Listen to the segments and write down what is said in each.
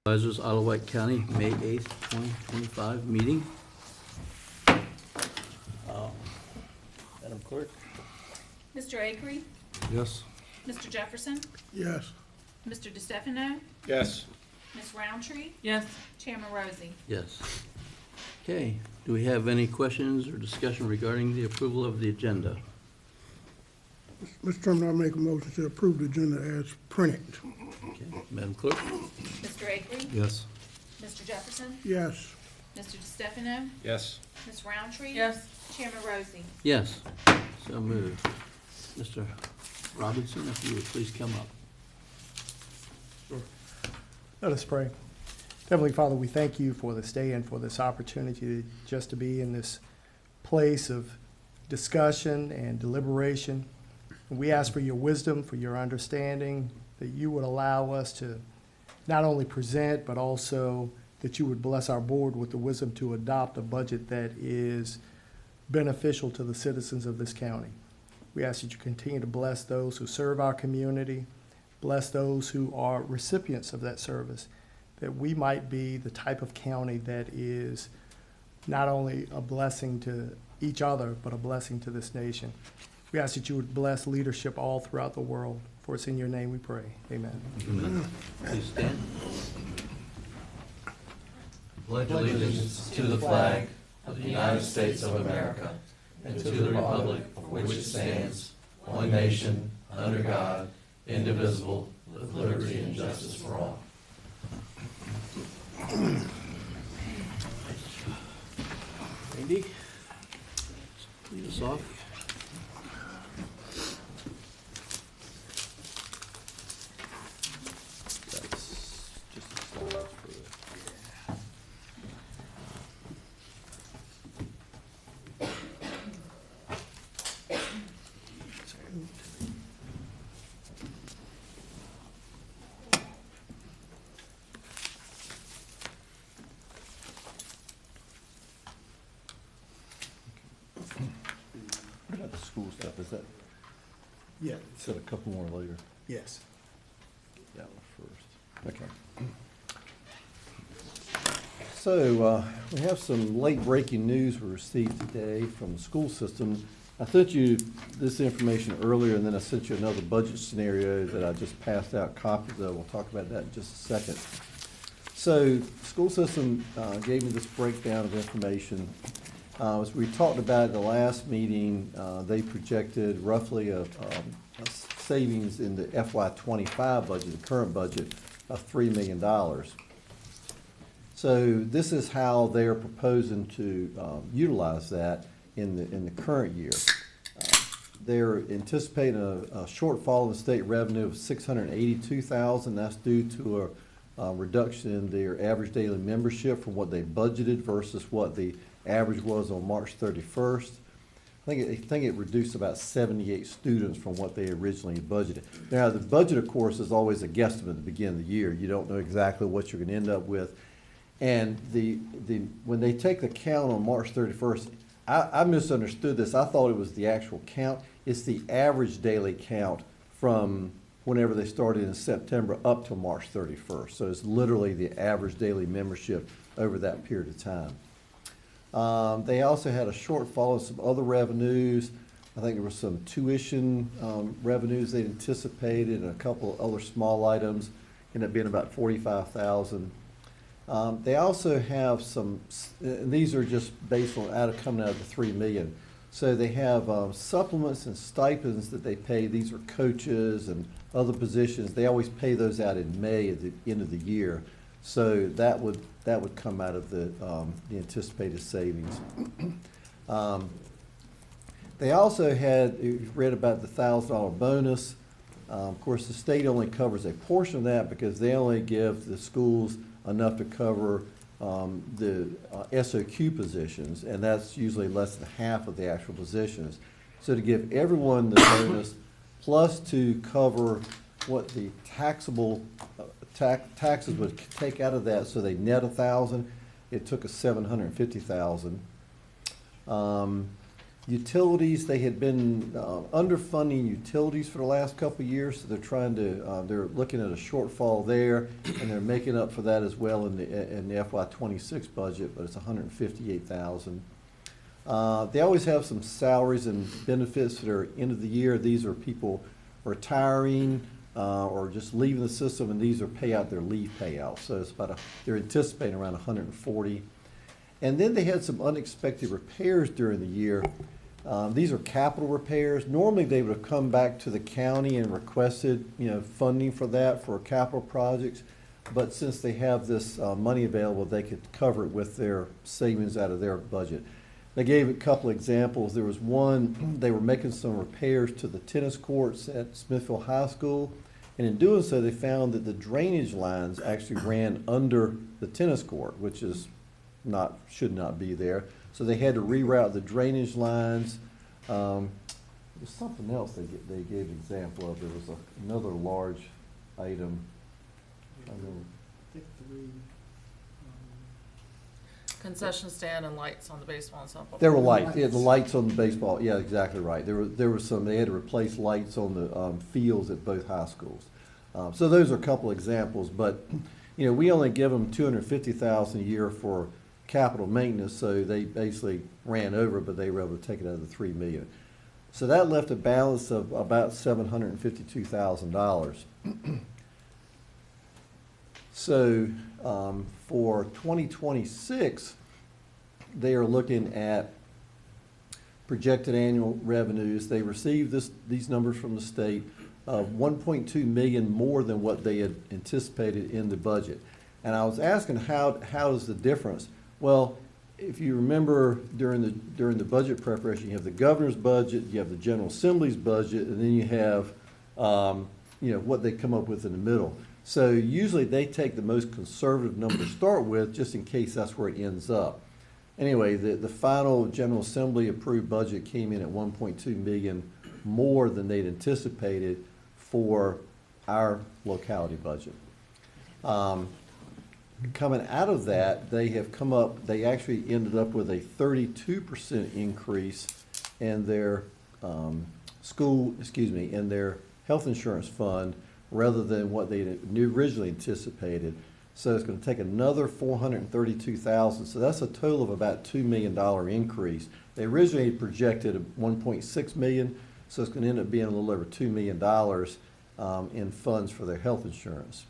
Supervisors, Ottawa County, May 8th, 2025 meeting. Madam Clerk? Mr. Akery? Yes. Mr. Jefferson? Yes. Mr. DeStefano? Yes. Ms. Roundtree? Yes. Chairman Rosie? Yes. Okay, do we have any questions or discussion regarding the approval of the agenda? Mr. Chairman, I make a motion to approve the agenda as printed. Okay, Madam Clerk? Mr. Akery? Yes. Mr. Jefferson? Yes. Mr. DeStefano? Yes. Ms. Roundtree? Yes. Chairman Rosie? Yes, so moved. Mr. Robinson, if you would please come up. Let us pray. Heavenly Father, we thank you for this day and for this opportunity just to be in this place of discussion and deliberation. And we ask for your wisdom, for your understanding, that you would allow us to not only present, but also that you would bless our board with the wisdom to adopt a budget that is beneficial to the citizens of this county. We ask that you continue to bless those who serve our community, bless those who are recipients of that service, that we might be the type of county that is not only a blessing to each other, but a blessing to this nation. We ask that you would bless leadership all throughout the world. For it's in your name we pray. Amen. Amen. Please stand. Pledge allegiance to the flag of the United States of America and to the republic for which it stands, one nation, under God, indivisible, with liberty and justice for all. Randy, lead us off. That's just the slides for the. What about the school stuff? Is that, Yeah. said a couple more later? Yes. That one first. Okay. So, we have some late breaking news we received today from the school system. I sent you this information earlier, and then I sent you another budget scenario that I just passed out copies of. We'll talk about that in just a second. So, the school system gave me this breakdown of information. As we talked about at the last meeting, they projected roughly a savings in the FY25 budget, the current budget, of $3 million. So this is how they are proposing to utilize that in the current year. They're anticipating a shortfall in the state revenue of $682,000. That's due to a reduction in their average daily membership from what they budgeted versus what the average was on March 31st. I think it reduced about 78 students from what they originally budgeted. Now, the budget, of course, is always a guesstimate at the beginning of the year. You don't know exactly what you're going to end up with. And when they take the count on March 31st, I misunderstood this. I thought it was the actual count. It's the average daily count from whenever they started in September up to March 31st. So it's literally the average daily membership over that period of time. They also had a shortfall in some other revenues. I think there was some tuition revenues they anticipated and a couple of other small items, ended up being about $45,000. They also have some, and these are just based on coming out of the $3 million. So they have supplements and stipends that they pay. These are coaches and other positions. They always pay those out in May at the end of the year. So that would come out of the anticipated savings. They also had, you read about the $1,000 bonus. Of course, the state only covers a portion of that because they only give the schools enough to cover the SOQ positions, and that's usually less than half of the actual positions. So to give everyone the bonus, plus to cover what the taxable taxes would take out of that, so they net $1,000. It took us $750,000. Utilities, they had been underfunding utilities for the last couple of years, so they're trying to, they're looking at a shortfall there, and they're making up for that as well in the FY '26 budget, but it's $158,000. They always have some salaries and benefits that are end of the year. These are people retiring or just leaving the system, and these are their leave payouts. So it's they're anticipating around 140. And then they had some unexpected repairs during the year. These are capital repairs. Normally, they would have come back to the county and requested, funding for that for capital projects. But since they have this money available, they could cover it with their savings out of their budget. They gave a couple examples. There was one, they were making some repairs to the tennis courts at Smithfield High School. And in doing so, they found that the drainage lines actually ran under the tennis court, which is should not be there. So they had to reroute the drainage lines. There's something else they gave an example of. There was another large item. I think Concession stand and lights on the baseball and softball. there were lights. Yeah, the lights on the baseball. Yeah, exactly right. There were some. They had to replace lights on the fields at both high schools. So those are a couple examples. But we only give them $250,000 a year for capital maintenance, so they basically ran over, but they were able to take it out of the $3 million. So that left a balance of about $752,000. So for 2026, they are looking at projected annual revenues. They received these numbers from the state of $1.2 million more than what they had anticipated in the budget. And I was asking how is the difference? Well, if you remember during the budget preparation, you have the governor's budget, you have the General Assembly's budget, and then you have what they come up with in the middle. So usually they take the most conservative number to start with, just in case that's where it ends up. Anyway, the final General Assembly approved budget came in at $1.2 million more than they'd anticipated for our locality budget. Coming out of that, they actually ended up with a 32% increase in their in their health insurance fund rather than what they had originally anticipated. So it's going to take another $432,000. So that's a total of about $2 million increase. They originally projected $1.6 million, so it's going to end up being a little over $2 million in funds for their health insurance.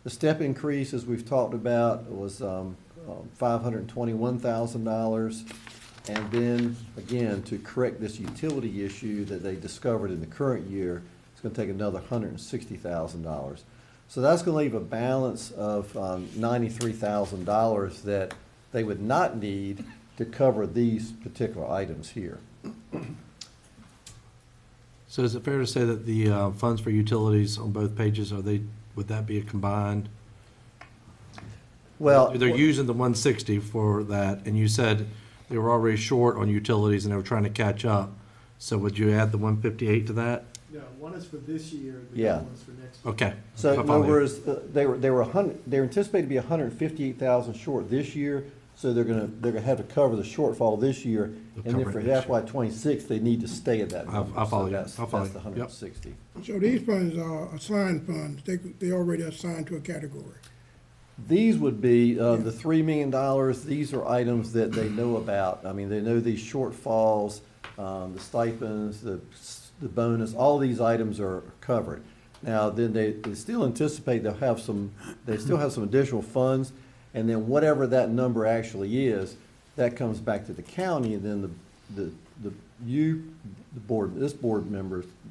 The step increase, as we've talked about, was $521,000. And then, again, to correct this utility issue that they discovered in the current year, it's going to take another $160,000. So that's going to leave a balance of $93,000 that they would not need to cover these particular items here. So is it fair to say that the funds for utilities on both pages, would that be a combined? Well, They're using the 160 for that, and you said they were already short on utilities and they were trying to catch up. So would you add the 158 to that? No, one is for this year, Yeah. other one's for next year. Okay. so in I other follow you. words, they were anticipated to be 158,000 short this year, so they're gonna have to cover the shortfall this year, They'll and then cover for it next year. FY26, they need to stay at that number. I'll follow So you. that's I'll follow the you. Yep. 160. So these funds are assigned funds. They already assigned to a category. These would be, the $3 million, these are items that they know about. I mean, they know these shortfalls, the stipends, the bonus, all these items are covered. Now, then they still anticipate they still have some additional funds, and then whatever that number actually is, that comes back to the county, and then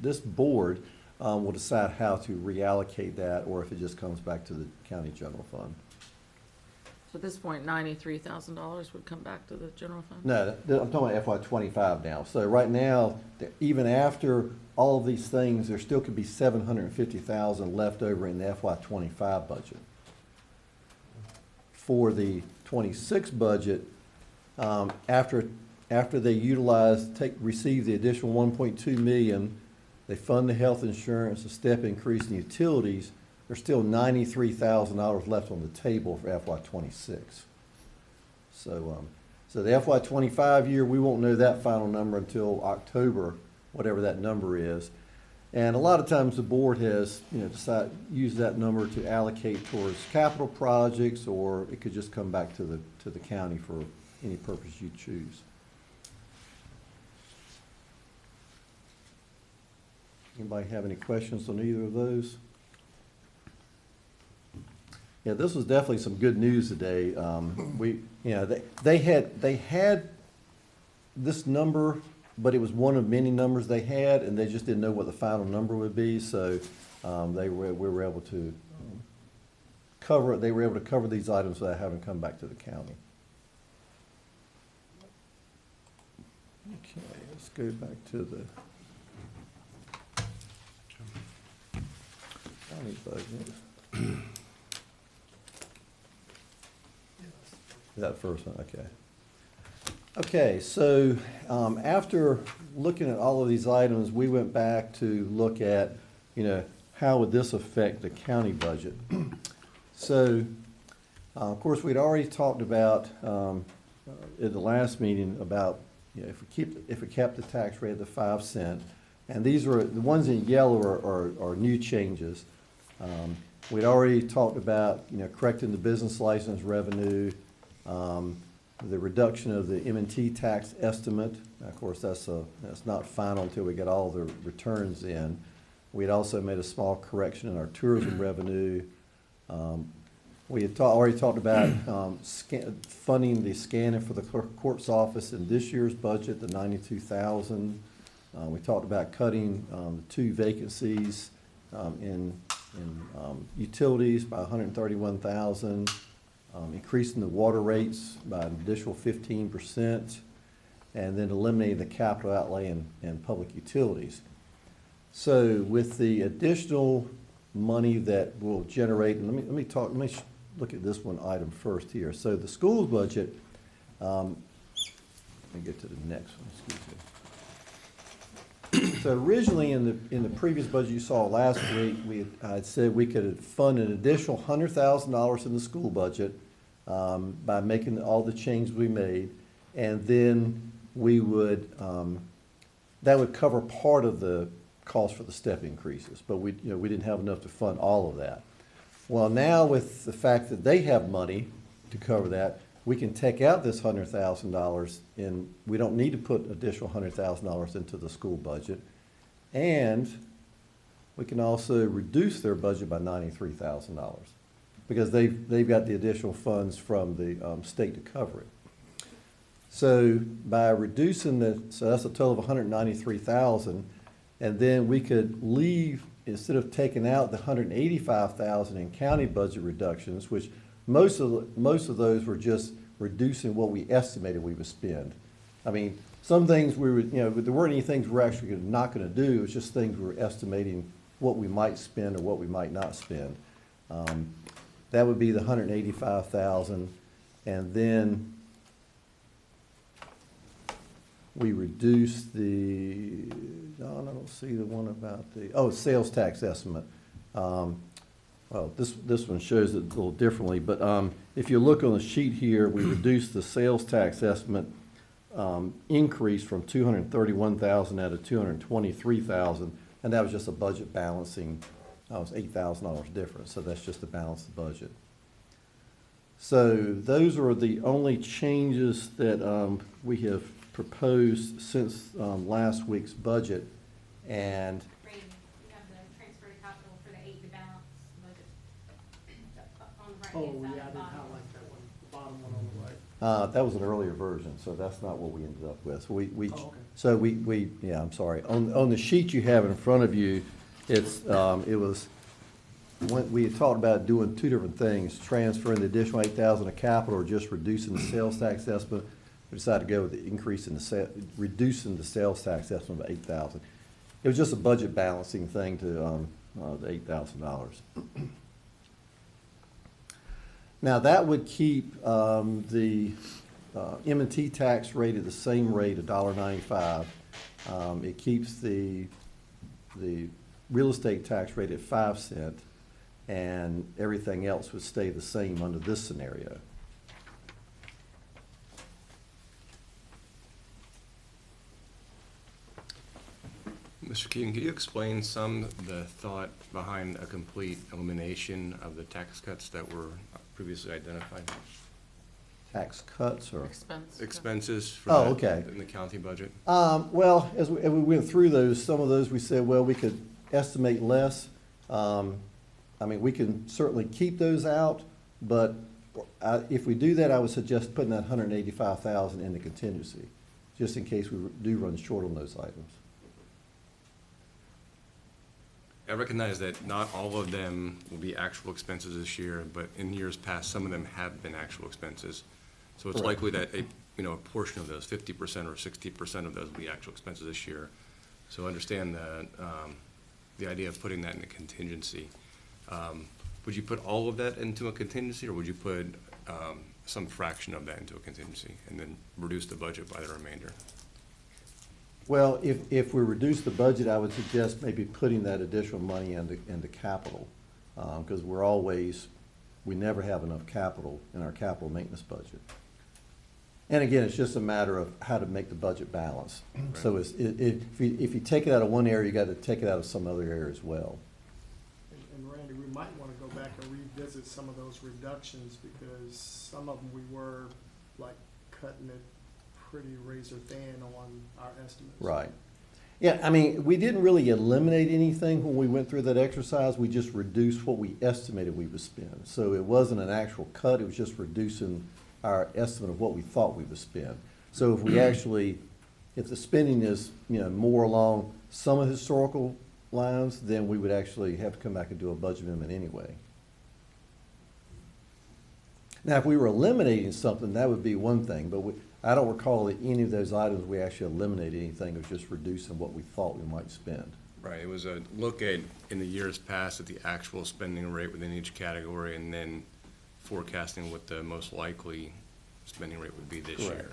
this board will decide how to reallocate that, or if it just comes back to the county general fund. So at this point, $93,000 would come back to the general fund? No, I'm talking about FY25 now. So right now, even after all of these things, there still could be $750,000 left over in the FY25 budget. For the 26 budget, after they receive the additional $1.2 million, they fund the health insurance, a step increase in utilities, there's still $93,000 left on the table for FY26. So So the FY '25 year, we won't know that final number until October, whatever that number is. And a lot of times the board has, used that number to allocate towards capital projects, or it could just come back to the county for any purpose you choose. Anybody have any questions on either of those? Yeah, this was definitely some good news today. They had this number, but it was one of many numbers they had, and they just didn't know what the final number would be. So we were able to cover it. They were able to cover these items without having to come back to the county. Okay, let's go back to the county budget. Is that the first one? Okay. Okay, so after looking at all of these items, we went back to look at, how would this affect the county budget? So, of course, we'd already talked about at the last meeting about, if we kept the tax rate at the 5 cent, and these are the ones in yellow are new changes. We'd already talked about, correcting the business license revenue. The reduction of the M&T tax estimate. Of course, that's not final until we get all the returns in. We had also made a small correction in our tourism revenue. We had already talked about funding the scanning for the court's office in this year's budget, the $92,000. We talked about cutting the 2 vacancies in utilities by $131,000. Increasing the water rates by an additional 15%, and then eliminating the capital outlay in public utilities. So with the additional money that will generate, and let me look at this one item first here. So the schools budget, let me get to the next one, excuse me. So originally in the previous budget you saw last week, I'd said we could fund an additional $100,000 in the school budget by making all the changes we made, and then we would that would cover part of the cost for the step increases, but we didn't have enough to fund all of that. Well, now with the fact that they have money to cover that, we can take out this $100,000, and we don't need to put additional $100,000 into the school budget, and we can also reduce their budget by $93,000 because they've got the additional funds from the state to cover it. So by reducing so that's a total of $193,000, and then we could leave, instead of taking out the $185,000 in county budget reductions, which most of those were just reducing what we estimated we would spend. I mean, some things we would, there weren't any things we're actually not going to do. It's just things we were estimating what we might spend or what we might not spend. That would be the $185,000, and then we reduced I don't see the one about sales tax estimate. Well, this one shows it a little differently, but if you look on the sheet here, we reduced the sales tax estimate increase from $231,000 out of $223,000, and that was just a budget balancing. It was $8,000 difference, so that's just to balance the budget. So those are the only changes that we have proposed since last week's budget, and Brady, you have the transfer to capital for the 8 to balance budget. On the right-hand side Oh, yeah, I at the didn't bottom. highlight that one, the bottom one on the right. that was an earlier version, so that's not what we ended up with. So Okay. yeah, I'm sorry. On the sheet you have in front of you, we had talked about doing 2 different things, transferring the additional $8,000 of capital or just reducing the sales tax estimate. We decided to go with the increase in reducing the sales tax estimate of $8,000. It was just a budget balancing thing to the $8,000. Now that would keep the M&T tax rate at the same rate, $1.95. It keeps the real estate tax rate at 5 cents, and everything else would stay the same under this scenario. Mr. Keaton, could you explain some of the thought behind a complete elimination of the tax cuts that were previously identified? Tax cuts or? Expenses for Oh, that okay. in the county budget? Well, as we went through those, some of those we said, well, we could estimate less. I mean, we can certainly keep those out, but if we do that, I would suggest putting that $185,000 in the contingency, just in case we do run short on those items. I recognize that not all of them will be actual expenses this year, but in years past, some of them have been actual expenses. So it's Correct. likely that a portion of those, 50% or 60% of those will be actual expenses this year. So understand the idea of putting that in a contingency. Would you put all of that into a contingency, or would you put some fraction of that into a contingency and then reduce the budget by the remainder? Well, if we reduce the budget, I would suggest maybe putting that additional money into capital, because we never have enough capital in our capital maintenance budget. And again, it's just a matter of how to make the budget balance. So if you take it out of one area, you got to take it out of some other area as well. And Randy, we might want to go back and revisit some of those reductions, because some of them we were like cutting it pretty razor thin on our estimates. Right. Yeah, I mean, we didn't really eliminate anything when we went through that exercise. We just reduced what we estimated we would spend. So it wasn't an actual cut, it was just reducing our estimate of what we thought we would spend. So if the spending is, more along some of the historical lines, then we would actually have to come back and do a budget amendment anyway. Now, if we were eliminating something, that would be one thing, but I don't recall that any of those items we actually eliminated anything. It was just reducing what we thought we might spend. Right, it was a look at, in the years past, at the actual spending rate within each category, and then forecasting what the most likely spending rate would be this Correct. year.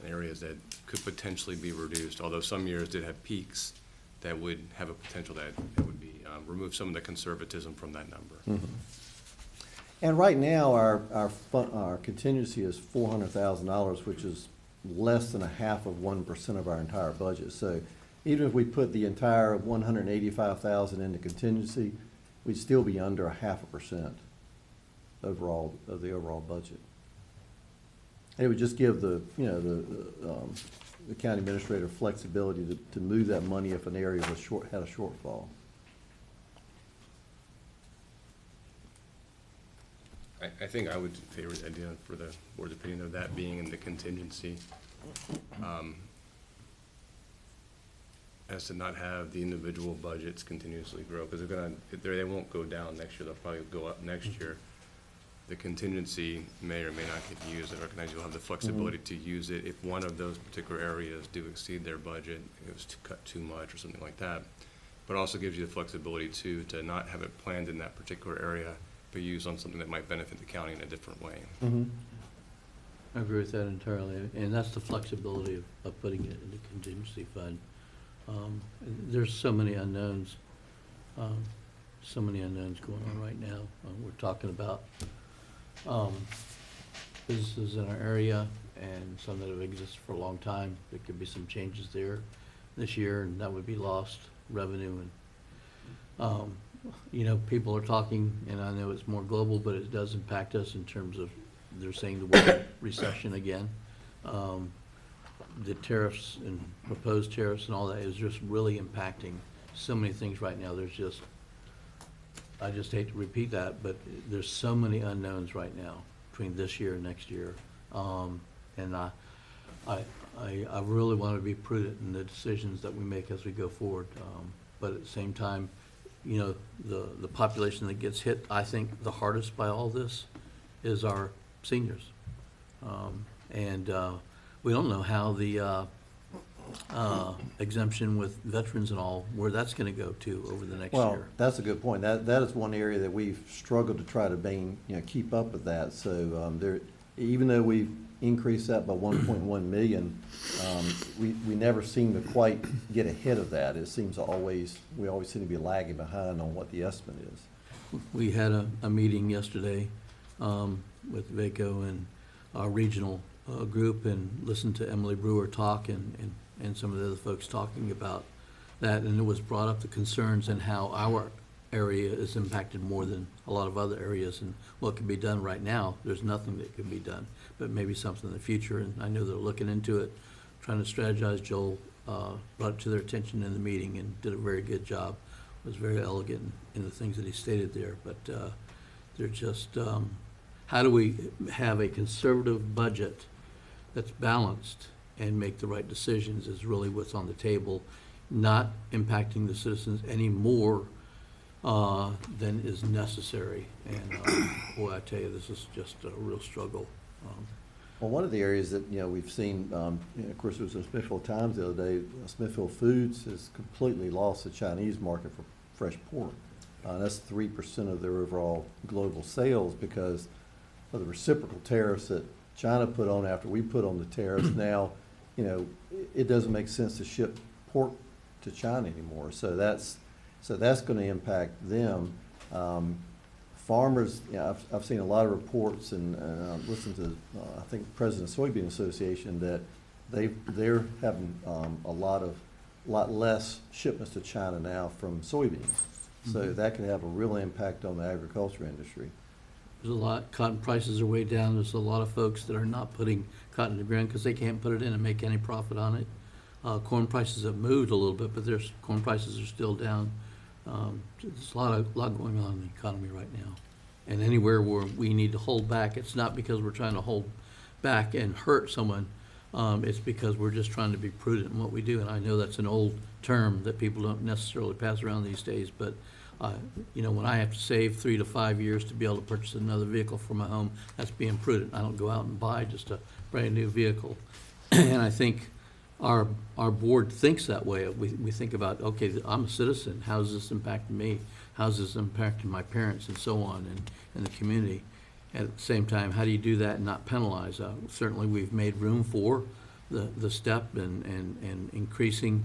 And areas that could potentially be reduced, although some years did have peaks that would have a potential that it would be, remove some of the conservatism from that number. And right now, our contingency is $400,000, which is less than 0.5% of our entire budget. So even if we put the entire $185,000 into contingency, we'd still be under 0.5% overall of the overall budget. And it would just give the county administrator flexibility to move that money if an area was had a shortfall. I think I would favor the idea for the board's opinion of that being in the contingency, as to not have the individual budgets continuously grow, because they won't go down next year, they'll probably go up next year. The contingency may or may not get used. I recognize you'll have the flexibility to use it if one of those particular areas do exceed their budget, it was to cut too much or something like that. But also gives you the flexibility to not have it planned in that particular area, but used on something that might benefit the county in a different way. I agree with that entirely, and that's the flexibility of putting it in the contingency fund. There's so many unknowns going on right now. We're talking about businesses in our area and some that have existed for a long time. There could be some changes there this year, and that would be lost revenue. And people are talking, and I know it's more global, but it does impact us in terms of, they're saying the word recession again. The tariffs and proposed tariffs and all that is just really impacting so many things right now. I just hate to repeat that, but there's so many unknowns right now between this year and next year. And I really want to be prudent in the decisions that we make as we go forward. But at the same time, the population that gets hit, I think, the hardest by all this is our seniors. And we don't know how the exemption with veterans and all, where that's going to go to over the next Well, year. that's a good point. That is one area that we've struggled to try to keep up with that. So even though we've increased that by 1.1 million, we never seem to quite get ahead of that. It seems we always seem to be lagging behind on what the estimate is. We had a meeting yesterday with VACO and our regional group, and listened to Emily Brewer talk and some of the other folks talking about that, and it was brought up the concerns and how our area is impacted more than a lot of other areas, and what can be done right now. There's nothing that can be done, but maybe something in the future, and I know they're looking into it, trying to strategize. Joel brought it to their attention in the meeting and did a very good job. Was very elegant in the things that he stated there, but they're just, how do we have a conservative budget that's balanced and make the right decisions is really what's on the table, not impacting the citizens any more than is necessary. And boy, I tell you, this is just a real struggle. Well, one of the areas that, we've seen, of course, there was a Smithfield Times the other day, Smithfield Foods has completely lost the Chinese market for fresh pork. That's 3% of their overall global sales because of the reciprocal tariffs that China put on after we put on the tariffs. Now, it doesn't make sense to ship pork to China anymore. So that's going to impact them. Farmers, I've seen a lot of reports and listened to, I think, President of the Soybean Association that they're having a lot less shipments to China now from soybeans. So that could have a real impact on the agriculture industry. There's a lot, cotton prices are way down. There's a lot of folks that are not putting cotton in the ground because they can't put it in and make any profit on it. Corn prices have moved a little bit, but corn prices are still down. There's a lot going on in the economy right now. And anywhere where we need to hold back, it's not because we're trying to hold back and hurt someone. It's because we're just trying to be prudent in what we do. And I know that's an old term that people don't necessarily pass around these days, but when I have to save 3 to 5 years to be able to purchase another vehicle for my home, that's being prudent. I don't go out and buy just a brand new vehicle. And I think our board thinks that way. We think about, okay, I'm a citizen. How's this impacting me? How's this impacting my parents and so on and the community? At the same time, how do you do that and not penalize? Certainly, we've made room for the step and increasing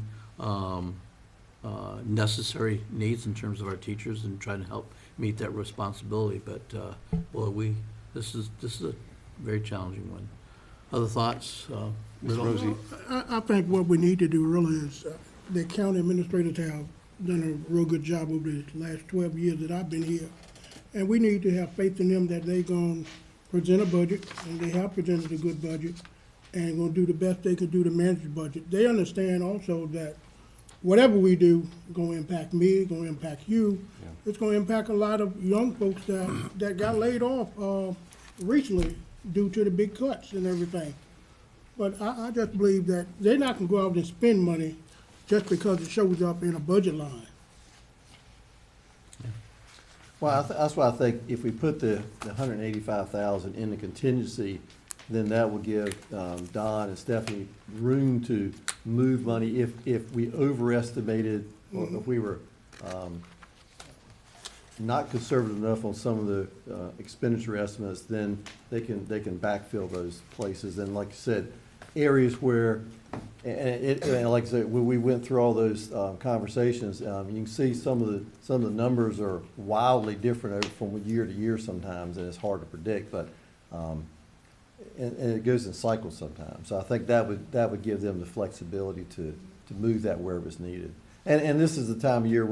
necessary needs in terms of our teachers and trying to help meet that responsibility. But boy, this is a very challenging one. Other thoughts, Ms. Rosie? I think what we need to do really is, the county administrators have done a real good job over the last 12 years that I've been here. And we need to have faith in them that they're going to present a budget, and they have presented a good budget, and going to do the best they can do to manage the budget. They understand also that whatever we do is going to impact me, going to impact you. Yeah. It's going to impact a lot of young folks that got laid off recently due to the big cuts and everything. But I just believe that they're not going to go out and spend money just because it shows up in a budget line. Well, that's why I think if we put the $185,000 in the contingency, then that will give Don and Stephanie room to move money if we overestimated or if we were not conservative enough on some of the expenditure estimates, then they can backfill those places. And like you said, areas where, and like I said, when we went through all those conversations, you can see some of the numbers are wildly different from year to year sometimes, and it's hard to predict. But and it goes in cycles sometimes. So I think that would give them the flexibility to move that wherever it's needed. And this is the time of year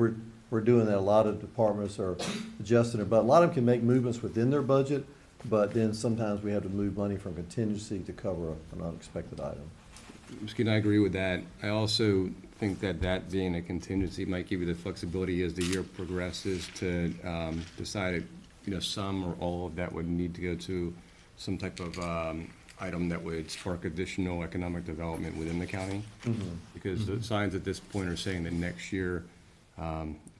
we're doing that. A lot of departments are adjusting it, but a lot of them can make movements within their budget. But then sometimes we have to move money from contingency to cover an unexpected item. Ms. Keaton, I agree with that. I also think that being a contingency might give you the flexibility as the year progresses to decide, some or all of that would need to go to some type of item that would spark additional economic development within the county. Mm-hmm. Because the signs at this point are saying that next year,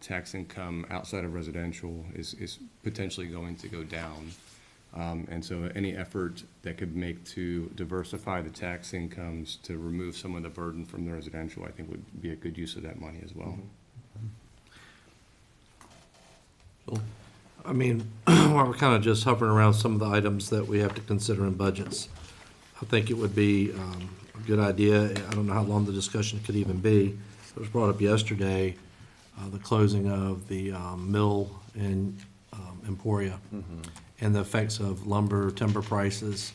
tax income outside of residential is potentially going to go down. And so any effort that could make to diversify the tax incomes to remove some of the burden from the residential, I think would be a good use of that money as well. So, I mean, while we're kind of just hovering around some of the items that we have to consider in budgets, I think it would be a good idea. I don't know how long the discussion could even be. It was brought up yesterday, the closing of the mill in Emporia and the effects of lumber, timber prices.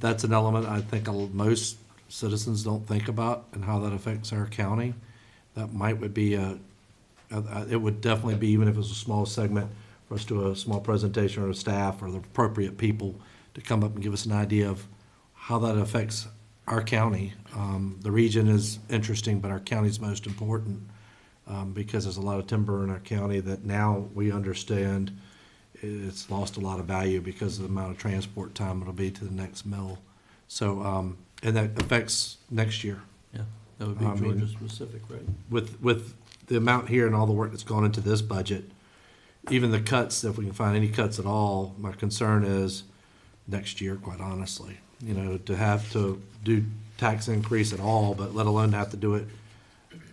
That's an element I think most citizens don't think about and how that affects our county. that would be it would definitely be, even if it was a small segment, for us to do a small presentation or a staff or the appropriate people to come up and give us an idea of how that affects our county. The region is interesting, but our county's most important, because there's a lot of timber in our county that now we understand it's lost a lot of value because of the amount of transport time it'll be to the next mill. So, and that affects next year. Yeah, that would be I mean- Georgia specific, right? With the amount here and all the work that's gone into this budget, even the cuts, if we can find any cuts at all, my concern is next year, quite honestly. You know, to have to do tax increase at all, but let alone have to do it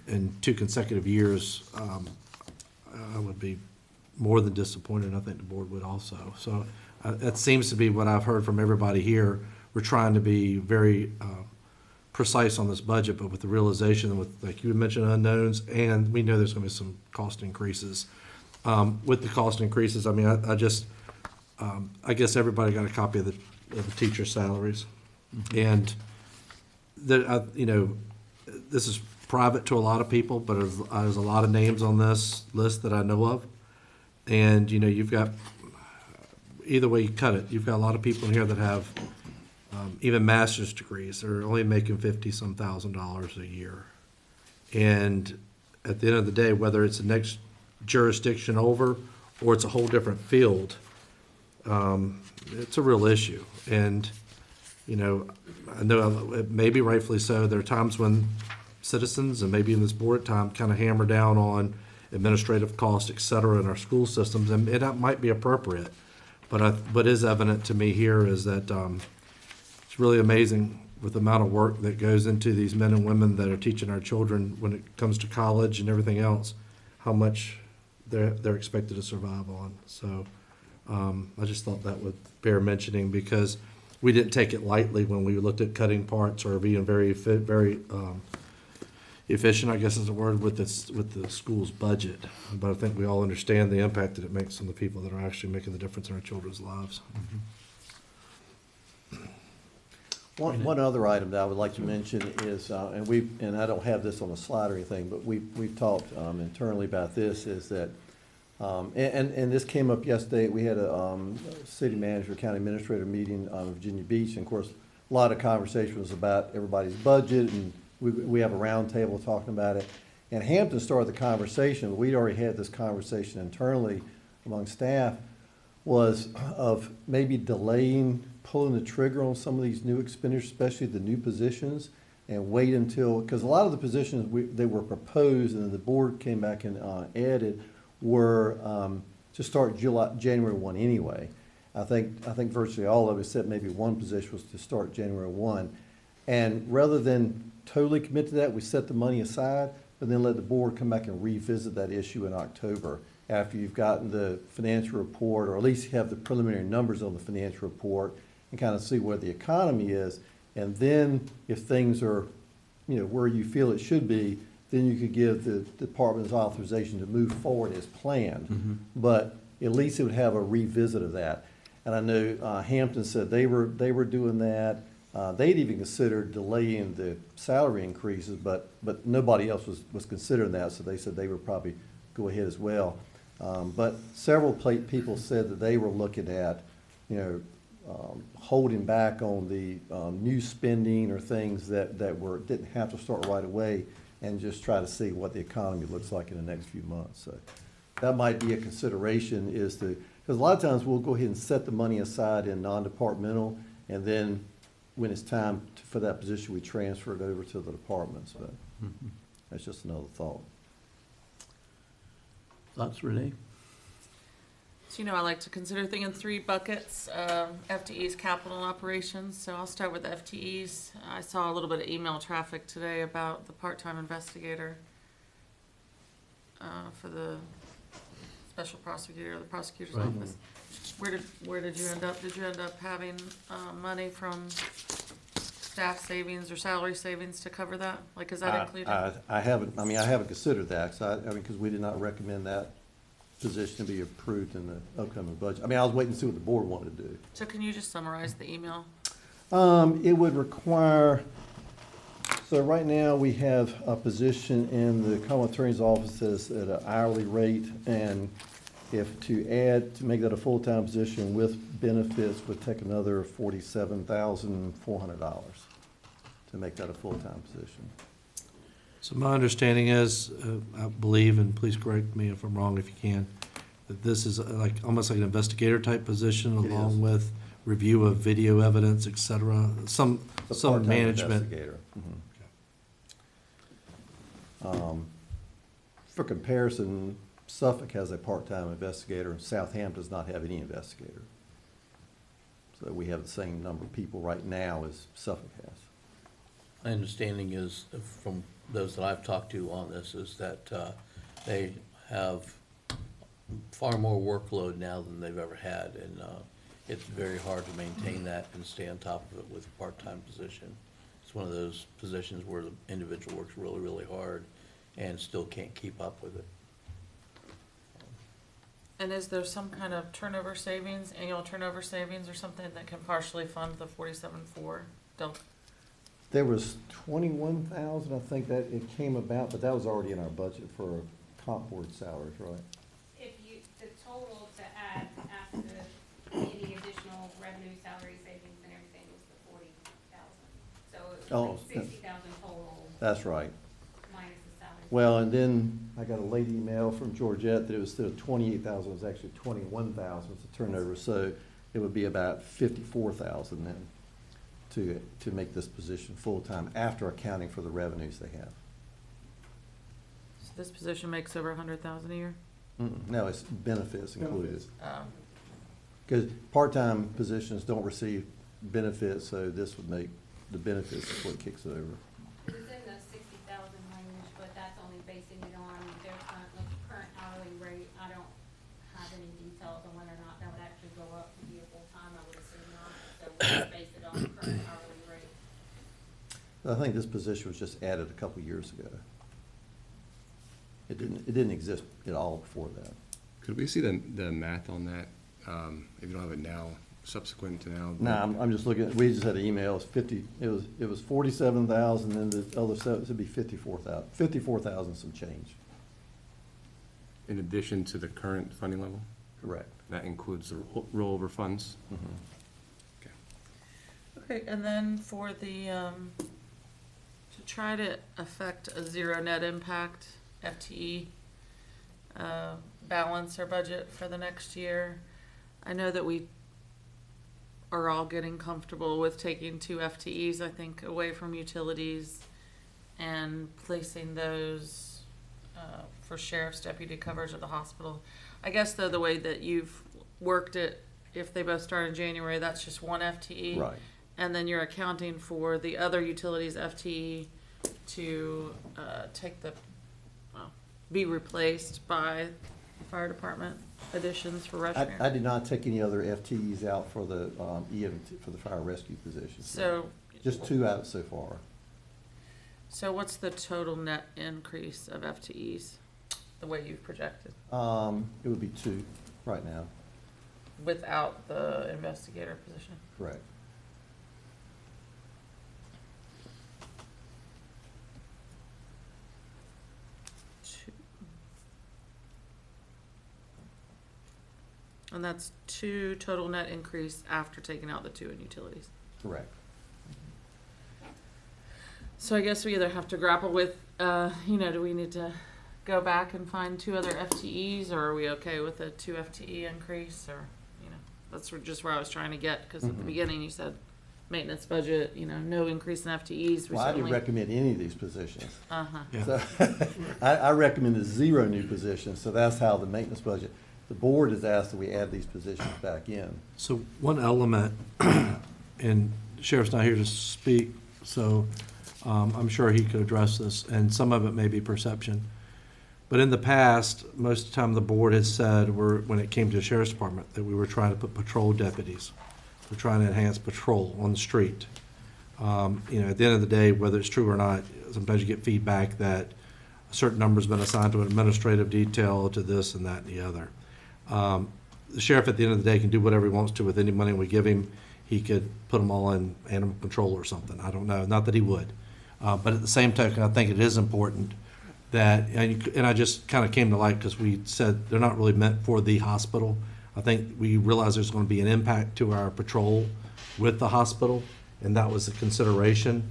in 2 consecutive years, I would be more than disappointed, and I think the board would also. So that seems to be what I've heard from everybody here. We're trying to be very precise on this budget, but with the realization, with, like you mentioned, unknowns, and we know there's gonna be some cost increases. With the cost increases, I mean, I just, I guess everybody got a copy of the teacher salaries. And you know, this is private to a lot of people, but there's a lot of names on this list that I know of. And, you know, you've got, either way you cut it, you've got a lot of people in here that have even master's degrees. They're only making $50-some thousand a year. And at the end of the day, whether it's the next jurisdiction over or it's a whole different field, it's a real issue. And, you know, I know maybe rightfully so, there are times when citizens and maybe in this board at time kind of hammer down on administrative costs, et cetera, in our school systems, and that might be appropriate. But what is evident to me here is that it's really amazing with the amount of work that goes into these men and women that are teaching our children when it comes to college and everything else, how much they're expected to survive on. So I just thought that would bear mentioning, because we didn't take it lightly when we looked at cutting parts or being very efficient, I guess is the word, with the school's budget. But I think we all understand the impact that it makes on the people that are actually making the difference in our children's lives. One other item that I would like to mention is, and I don't have this on a slide or anything, but we've talked internally about this, is that, and this came up yesterday, we had a city manager, county administrator meeting on Virginia Beach, and of course, a lot of conversation was about everybody's budget, and we have a round table talking about it. And Hampton started the conversation, we'd already had this conversation internally among staff, was of maybe delaying pulling the trigger on some of these new expenditures, especially the new positions, and wait until, because a lot of the positions they were proposed and the board came back and added were to start January 1 anyway. I think virtually all of it, except maybe one position, was to start January 1. And rather than totally commit to that, we set the money aside, but then let the board come back and revisit that issue in October after you've gotten the financial report, or at least have the preliminary numbers on the financial report, and kind of see where the economy is. And then if things are, you know, where you feel it should be, then you could give the department's authorization to move forward as planned. But at least it would have a revisit of that. And I know Hampton said they were doing that. They'd even considered delaying the salary increases, but nobody else was considering that, so they said they would probably go ahead as well. But several people said that they were looking at, you know, holding back on the new spending or things that didn't have to start right away, and just try to see what the economy looks like in the next few months. So that might be a consideration, is to, because a lot of times we'll go ahead and set the money aside in non-departmental, and then when it's time for that position, we transfer it over to the departments. But that's just another thought. Thoughts, Renee? So, you know, I like to consider things in 3 buckets, FTEs, capital, and operations. So I'll start with FTEs. I saw a little bit of email traffic today about the part-time investigator for the special prosecutor, or the prosecutor's Right. office. Where did you end up? Did you end up having money from staff savings or salary savings to cover that? Like, is that included? I haven't considered that, because we did not recommend that position to be approved in the upcoming budget. I mean, I was waiting to see what the board wanted to do. So can you just summarize the email? It would require, So right now, we have a position in the common attorney's office that's at an hourly rate, and if to make that a full-time position with benefits would take another $47,400 to make that a full-time position. So my understanding is, I believe, and please correct me if I'm wrong if you can, that this is like, almost like an investigator type position It is. along with review of video evidence, et cetera, some It's a part-time management. investigator. For comparison, Suffolk has a part-time investigator, and Southampton does not have any investigator. So we have the same number of people right now as Suffolk has. My understanding is, from those that I've talked to on this, is that they have far more workload now than they've ever had, and it's very hard to maintain that and stay on top of it with a part-time position. It's one of those positions where the individual works really, really hard and still can't keep up with it. And is there some kind of turnover savings, annual turnover savings or something that can partially fund the 47.4 delta? There was 21,000, I think that it came about, but that was already in our budget for comp board salaries, right? If you, the total to add after any additional revenue, salary savings and everything was the 40,000. So it Oh, was like 60,000 total That's right. minus the salary. Well, and then I got a late email from Georgette that it was still 28,000, it was actually 21,000 was the turnover, so it would be about 54,000 then to make this position full-time after accounting for the revenues they have. So this position makes over 100,000 a year? No, it's benefits included. Um, Because part-time positions don't receive benefits, so this would make the benefits is what kicks it over. It was in the 60,000 range, but that's only basing it on their current hourly rate. I don't have any details on whether or not that would actually go up to be a full-time, I would assume not. So we'll base it on the current hourly rate. I think this position was just added a couple years ago. It didn't exist at all before that. Could we see the math on that, if you don't have it now, subsequent to now? No, I'm just looking, we just had an email, it was 47,000, and the other stuff, it would be 54,000 some change. In addition to the current funding level? Correct. That includes the rollover funds? Okay. Okay, and then for the, to try to affect a zero net impact FTE, balance our budget for the next year, I know that we are all getting comfortable with taking 2 FTEs, I think, away from utilities and placing those for sheriff's deputy coverage at the hospital. I guess though, the way that you've worked it, if they both start in January, that's just 1 FTE. Right. And then you're accounting for the other utilities FTE to be replaced by the fire department additions for Rushmere. I did not take any other FTEs out for the EMT, for the fire rescue positions. So, Just 2 out so far. so what's the total net increase of FTEs, the way you've projected, It would be 2 right now, without the investigator position? correct. And that's 2 total net increase after taking out the 2 in utilities. Correct. So I guess we either have to grapple with, do we need to go back and find 2 other FTEs, or are we okay with a 2 FTE increase, or, that's just where I was trying to get, because at the beginning you said maintenance budget, no increase in FTEs. We Well, I didn't certainly- recommend any of these positions. Uh-huh. Yeah. So I recommended 0 new positions, so that's how the maintenance budget, the board has asked that we add these positions back in. So one element, and the Sheriff's not here to speak, so I'm sure he could address this, and some of it may be perception. But in the past, most of the time the board has said, when it came to the Sheriff's Department, that we were trying to put patrol deputies. We're trying to enhance patrol on the street. At the end of the day, whether it's true or not, sometimes you get feedback that a certain number's been assigned to an administrative detail, to this and that and the other. The sheriff at the end of the day can do whatever he wants to with any money we give him. He could put them all in animal control or something. I don't know. Not that he would. But at the same token, I think it is important that, and I just kind of came to light because we said they're not really meant for the hospital. I think we realize there's going to be an impact to our patrol with the hospital, and that was a consideration.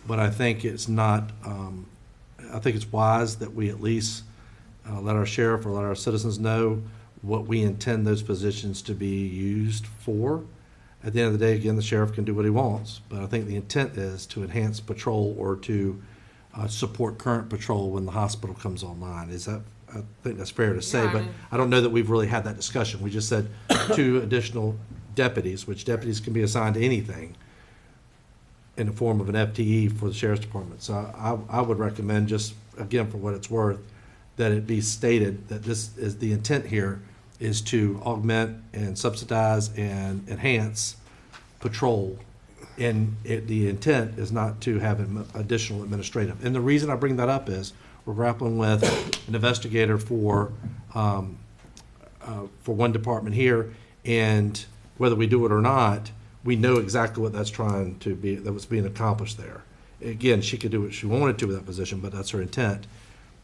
But I think it's not, I think it's wise that we at least let our sheriff or let our citizens know what we intend those positions to be used for. At the end of the day, again, the sheriff can do what he wants, but I think the intent is to enhance patrol or to support current patrol when the hospital comes online. Is that, I think that's fair to say, Yeah, I but mean- I don't know that we've really had that discussion. We just said 2 additional deputies, which deputies can be assigned to anything in the form of an FTE for the sheriff's department. So I would recommend, just again for what it's worth, that it be stated that this is, the intent here is to augment and subsidize and enhance patrol. And the intent is not to have additional administrative. And the reason I bring that up is we're grappling with an investigator for one department here, and whether we do it or not, we know exactly what that's trying to be, that was being accomplished there. Again, she could do what she wanted to with that position, but that's her intent.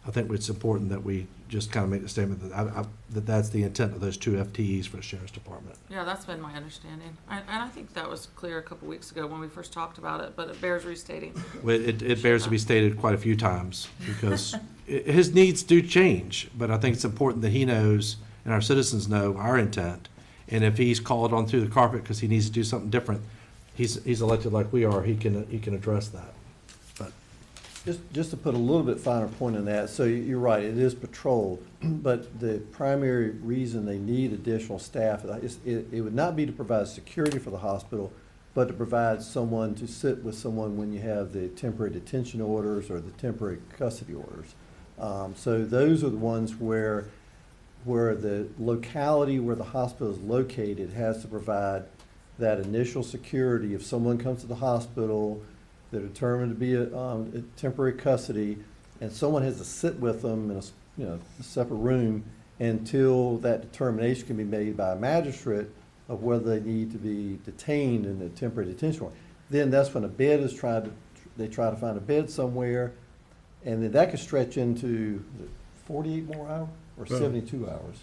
I think it's important that we just kind of make the statement that that that's the intent of those 2 FTEs for the sheriff's department. Yeah, that's been my understanding. And I think that was clear a couple weeks ago when we first talked about it, but it bears restating. Well, it bears to be stated quite a few times because his needs do change, but I think it's important that he knows and our citizens know our intent. And if he's called on through the carpet because he needs to do something different, he's elected like we are, he can address that. But Just to put a little bit finer point on that, so you're right, it is patrol, but the primary reason they need additional staff, it would not be to provide security for the hospital, but to provide someone to sit with someone when you have the temporary detention orders or the temporary custody orders. So those are the ones where the locality where the hospital is located has to provide that initial security. If someone comes to the hospital, they're determined to be a temporary custody, and someone has to sit with them in a separate room until that determination can be made by a magistrate of whether they need to be detained in the temporary detention order. Then that's when a bed is they try to find a bed somewhere, and then that could stretch into 48 more hours or 72 hours.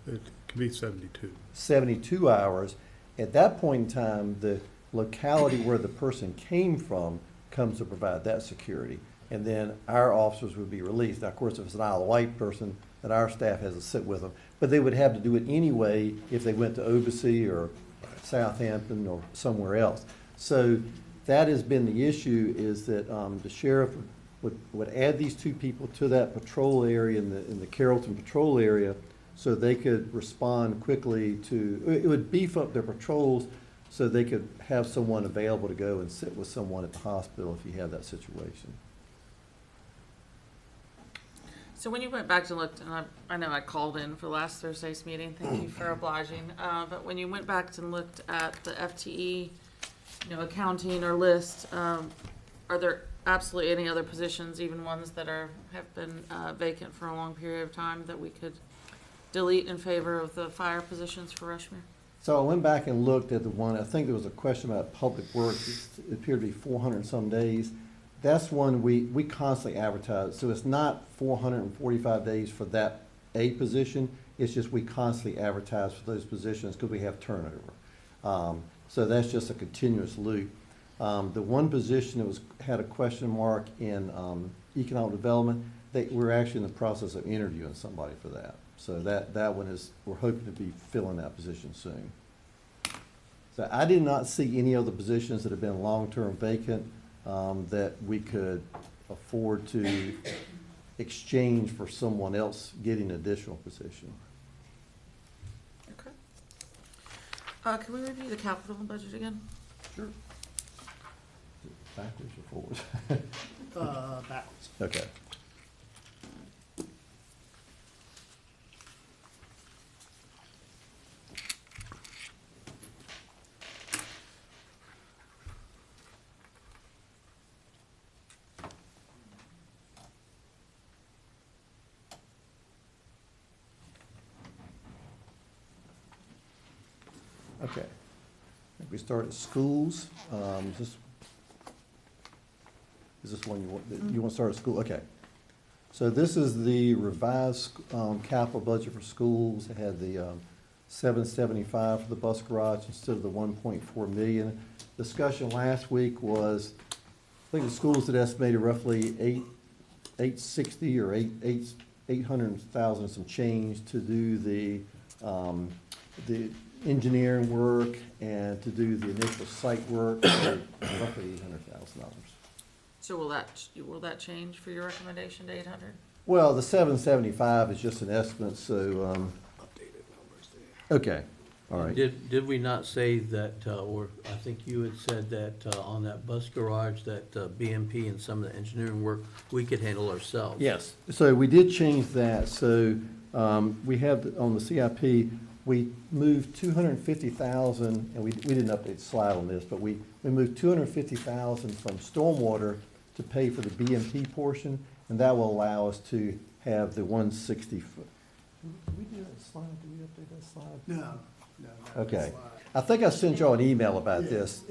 It could be 72. 72 hours. At that point in time, the locality where the person came from comes to provide that security. And then our officers would be released. Now, of course, if it's an Isle of Wight person, then our staff has to sit with them. But they would have to do it anyway if they went to Obacy or Southampton or somewhere else. So that has been the issue, is that the sheriff would add these 2 people to that patrol area in the Carrollton patrol area so they could respond quickly to, it would beef up their patrols so they could have someone available to go and sit with someone at the hospital if you have that situation. So when you went back to look, and I know I called in for last Thursday's meeting, thank you for obliging, but when you went back and looked at the FTE, accounting or list, are there absolutely any other positions, even ones that have been vacant for a long period of time, that we could delete in favor of the fire positions for Rushmere? So I went back and looked at the one, I think there was a question about public works. It appeared to be 400 and some days. That's one we constantly advertise. So it's not 445 days for that a position. It's just we constantly advertise for those positions because we have turnover. So that's just a continuous loop. The one position that had a question mark in economic development, we're actually in the process of interviewing somebody for that. So that one we're hoping to be filling that position soon. So I did not see any other positions that have been long-term vacant that we could afford to exchange for someone else getting an additional position. Okay. Can we review the capital budget again? Sure. Backwards or forwards? Backwards. Okay. Okay. I think we start at schools. Just Is this one you want to start at school? Okay. So this is the revised capital budget for schools. It had the 775 for the bus garage instead of the 1.4 million. Discussion last week was, I think the schools had estimated roughly 860 or 800,000 and some change to do the engineering work and to do the initial site work, so roughly $800,000. So will that change for your recommendation to 800? Well, the 775 is just an estimate, so, okay, all right. Did we not say that, or I think you had said that on that bus garage, that BMP and some of the engineering work, we could handle ourselves? Yes, so we did change that, so, we have, on the CIP, we moved 250,000, and we didn't update the slide on this, but we moved 250,000 from stormwater to pay for the BMP portion, and that will allow us to have the 160 foot. Did we do that slide? Did we update that slide? No. Okay. I think I sent y'all an email about this,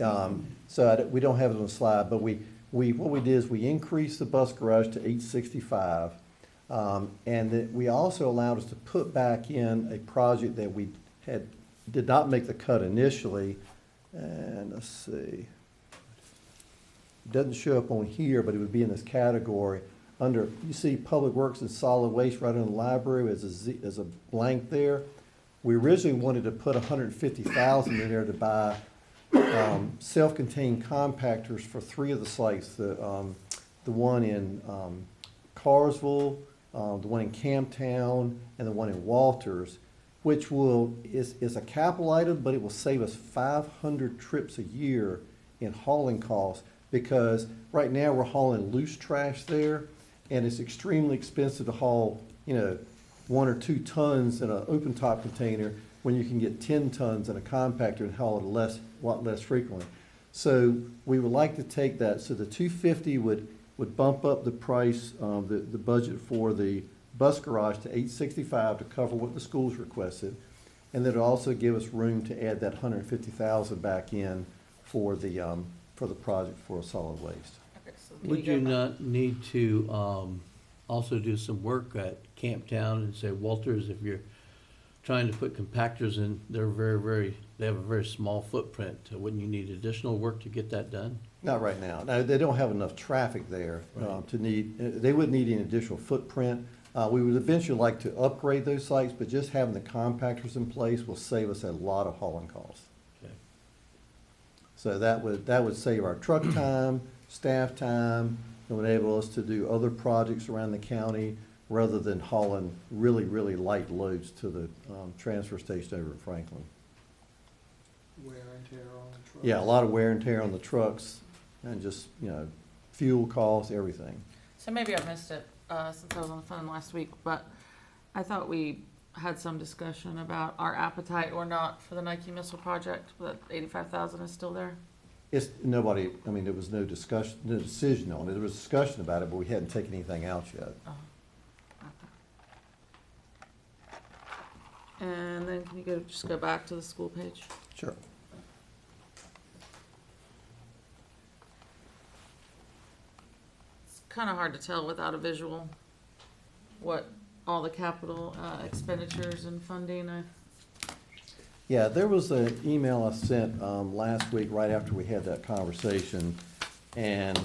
so we don't have it on the slide, but what we did is we increased the bus garage to 865. And that we also allowed us to put back in a project that we did not make the cut initially. And let's see. It doesn't show up on here, but it would be in this category. Under, you see Public Works and Solid Waste right in the library as a blank there. We originally wanted to put 150,000 in there to buy self-contained compactors for 3 of the sites. The one in Carsville, the one in Camptown, and the one in Walters, which is a capital item, but it will save us 500 trips a year in hauling costs, because right now we're hauling loose trash there, and it's extremely expensive to haul, 1 or 2 tons in an open top container when you can get 10 tons in a compactor and haul it a lot less frequently. So we would like to take that, so the 250 would bump up the price, the budget for the bus garage to 865 to cover what the schools requested. And then it'll also give us room to add that 150,000 back in for the project for solid waste. Okay, so can Would go you back? not need to also do some work at Camptown and say, Walters, if you're trying to put compactors in, they have a very small footprint. Wouldn't you need additional work to get that done? Not right now. No, they don't have enough traffic there they wouldn't need any additional footprint. We would eventually like to upgrade those sites, but just having the compactors in place will save us a lot of hauling costs. Okay. So that would save our truck time, staff time, and would enable us to do other projects around the county rather than hauling really, really light loads to the transfer station over at Franklin. Wear and tear on the truck. Yeah, a lot of wear and tear on the trucks and just, fuel costs, everything. So maybe I missed it, since I was on the phone last week, but I thought we had some discussion about our appetite or not for the Nike missile project, that 85,000 is still there? There was no decision on it. There was discussion about it, but we hadn't taken anything out yet. Oh, okay. And then can you just go back to the school page? Sure. It's kind of hard to tell without a visual what all the capital expenditures and funding. Yeah, there was an email I sent last week right after we had that conversation, and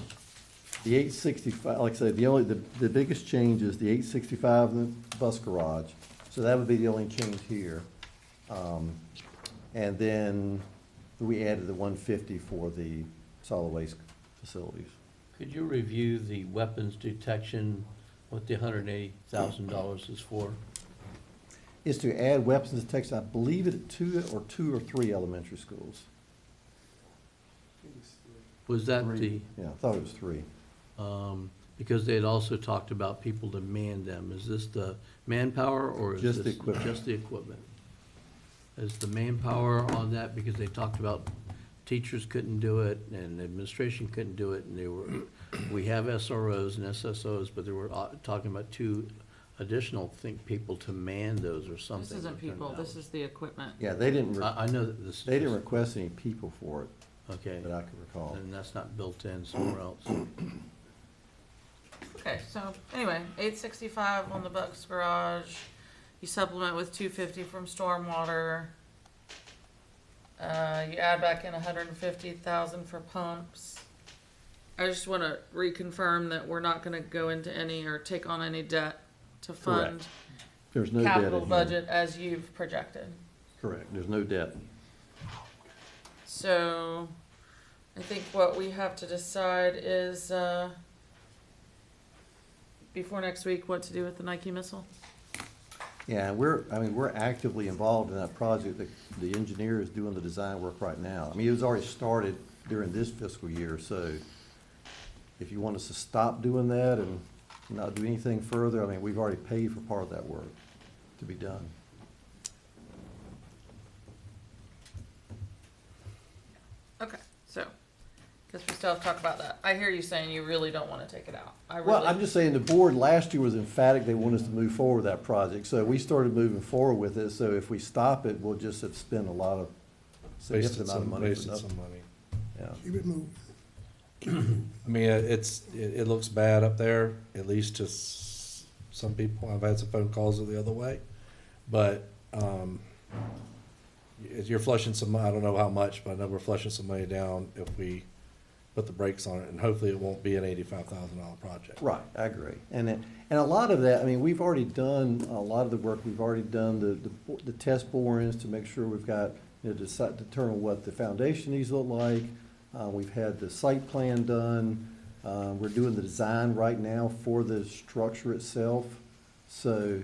the 865, like I said, the biggest change is the 865 in the bus garage, so that would be the only change here. And then we added the 150 for the solid waste facilities. Could you review the weapons detection, what the $180,000 is for? Is to add weapons detection, I believe it at two or three elementary schools. Was that Three. Yeah, I thought it was 3. because they had also talked about people to man them. Is this the manpower or is this? Just the equipment. Just the equipment. Is the manpower on that, because they talked about teachers couldn't do it and administration couldn't do it, and we have SROs and SSOs, but they were talking about 2 additional people to man those or something. This isn't people, this is the equipment. Yeah, they didn't, I know that this. they didn't request any people for it Okay, that I could recall. and that's not built in somewhere else. Okay, so anyway, 865 on the Bucks Garage. You supplement with 250 from stormwater. You add back in 150,000 for pumps. I just want to reconfirm that we're not going to go into any or take on any debt to fund Correct. There's no debt capital in here. budget as you've projected. Correct, there's no debt. So I think what we have to decide is before next week what to do with the Nike missile. Yeah, we're actively involved in that project. The engineer is doing the design work right now. I mean, it was already started during this fiscal year, so if you want us to stop doing that and not do anything further, I mean, we've already paid for part of that work to be done. Okay, so guess we still have to talk about that. I hear you saying you really don't want to take it out. Well, I'm just saying, the board last year was emphatic, they want us to move forward with that project, so we started moving forward with it, so if we stop it, we'll just have spent a lot of, significant amount of money for Wasted nothing. some money. Yeah. Keep it moving. I mean, it looks bad up there, at least to some people. I've had some phone calls the other way. But, you're flushing some, I don't know how much, but I know we're flushing some money down if we put the brakes on it, and hopefully it won't be an $85,000 project. Right, I agree. And a lot of that, I mean, we've already done a lot of the work. We've already done the test borings to make sure we've got, determine what the foundation needs to look like. We've had the site plan done. We're doing the design right now for the structure itself. So,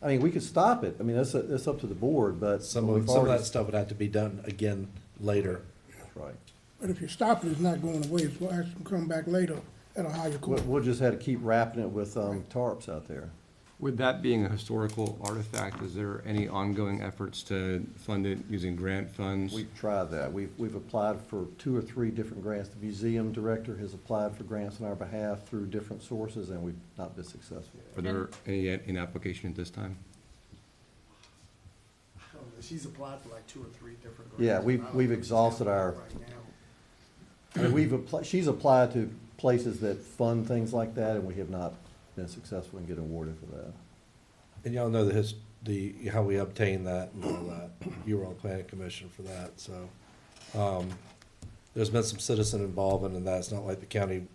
I mean, we could stop it. I mean, that's up to the board, but Some we've of already. that stuff would have to be done again later. That's right. But if you stop it, it's not going away, so we'll have to come back later at a higher cost. We'll just have to keep wrapping it with tarps out there. With that being a historical artifact, is there any ongoing efforts to fund it using grant funds? We've tried that. We've applied for 2 or 3 different grants. The museum director has applied for grants on our behalf through different sources, and we've not been successful. Are there any in application at this time? She's applied for like 2 or 3 different grants. Yeah, we've exhausted our, I mean, she's applied to places that fund things like that, and we have not been successful in getting awarded for that. And y'all know how we obtained that and all that. You were on the planning commission for that, so. There's been some citizen involvement in that. It's not like the county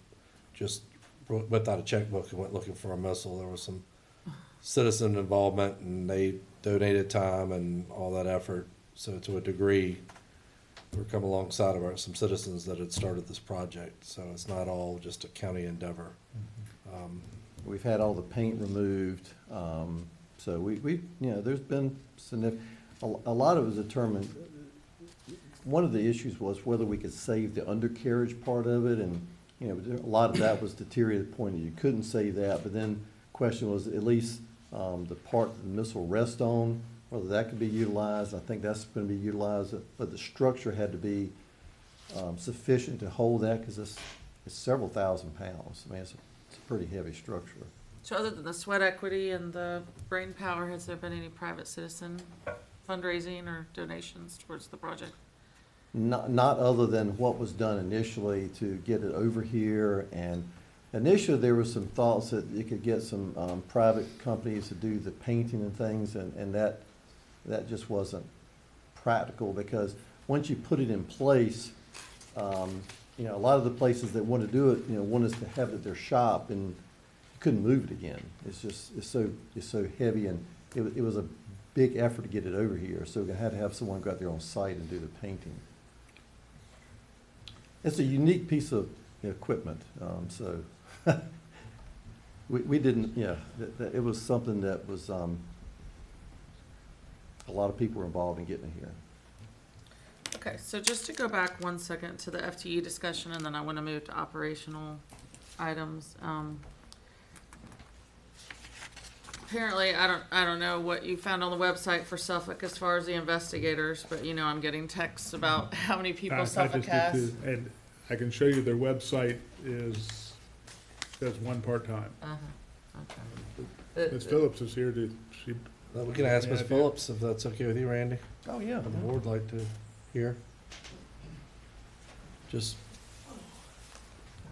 just whipped out a checkbook and went looking for a missile. There was some citizen involvement, and they donated time and all that effort. So to a degree, we're coming alongside of some citizens that had started this project. So it's not all just a county endeavor. We've had all the paint removed, so there's been a lot of it was determined. One of the issues was whether we could save the undercarriage part of it, and, a lot of that was deteriorated to the point that you couldn't save that, but then the question was at least, the part that the missile rests on, whether that could be utilized. I think that's gonna be utilized, but the structure had to be, sufficient to hold that, because it's several thousand pounds. I mean, it's a pretty heavy structure. So other than the sweat equity and the brain power, has there been any private citizen fundraising or donations towards the project? Not other than what was done initially to get it over here, and initially there were some thoughts that you could get some private companies to do the painting and things, and that just wasn't practical, because once you put it in place, a lot of the places that want to do it, want us to have it at their shop, and you couldn't move it again. It's so heavy, and it was a big effort to get it over here, so we had to have someone go out there on site and do the painting. It's a unique piece of equipment, so we didn't, it was something that was, a lot of people were involved in getting it here. Okay, so just to go back 1 second to the FTE discussion, and then I want to move to operational items. Apparently, I don't know what you found on the website for Suffolk as far as the investigators, but I'm getting texts about how many people I Suffolk just did has. too. And I can show you their website says 1 part-time. Okay. Ms. Phillips is here We can ask Yeah, Ms. I do. Phillips if that's okay with you, Randy. Oh, yeah. Would the board like to hear? Just,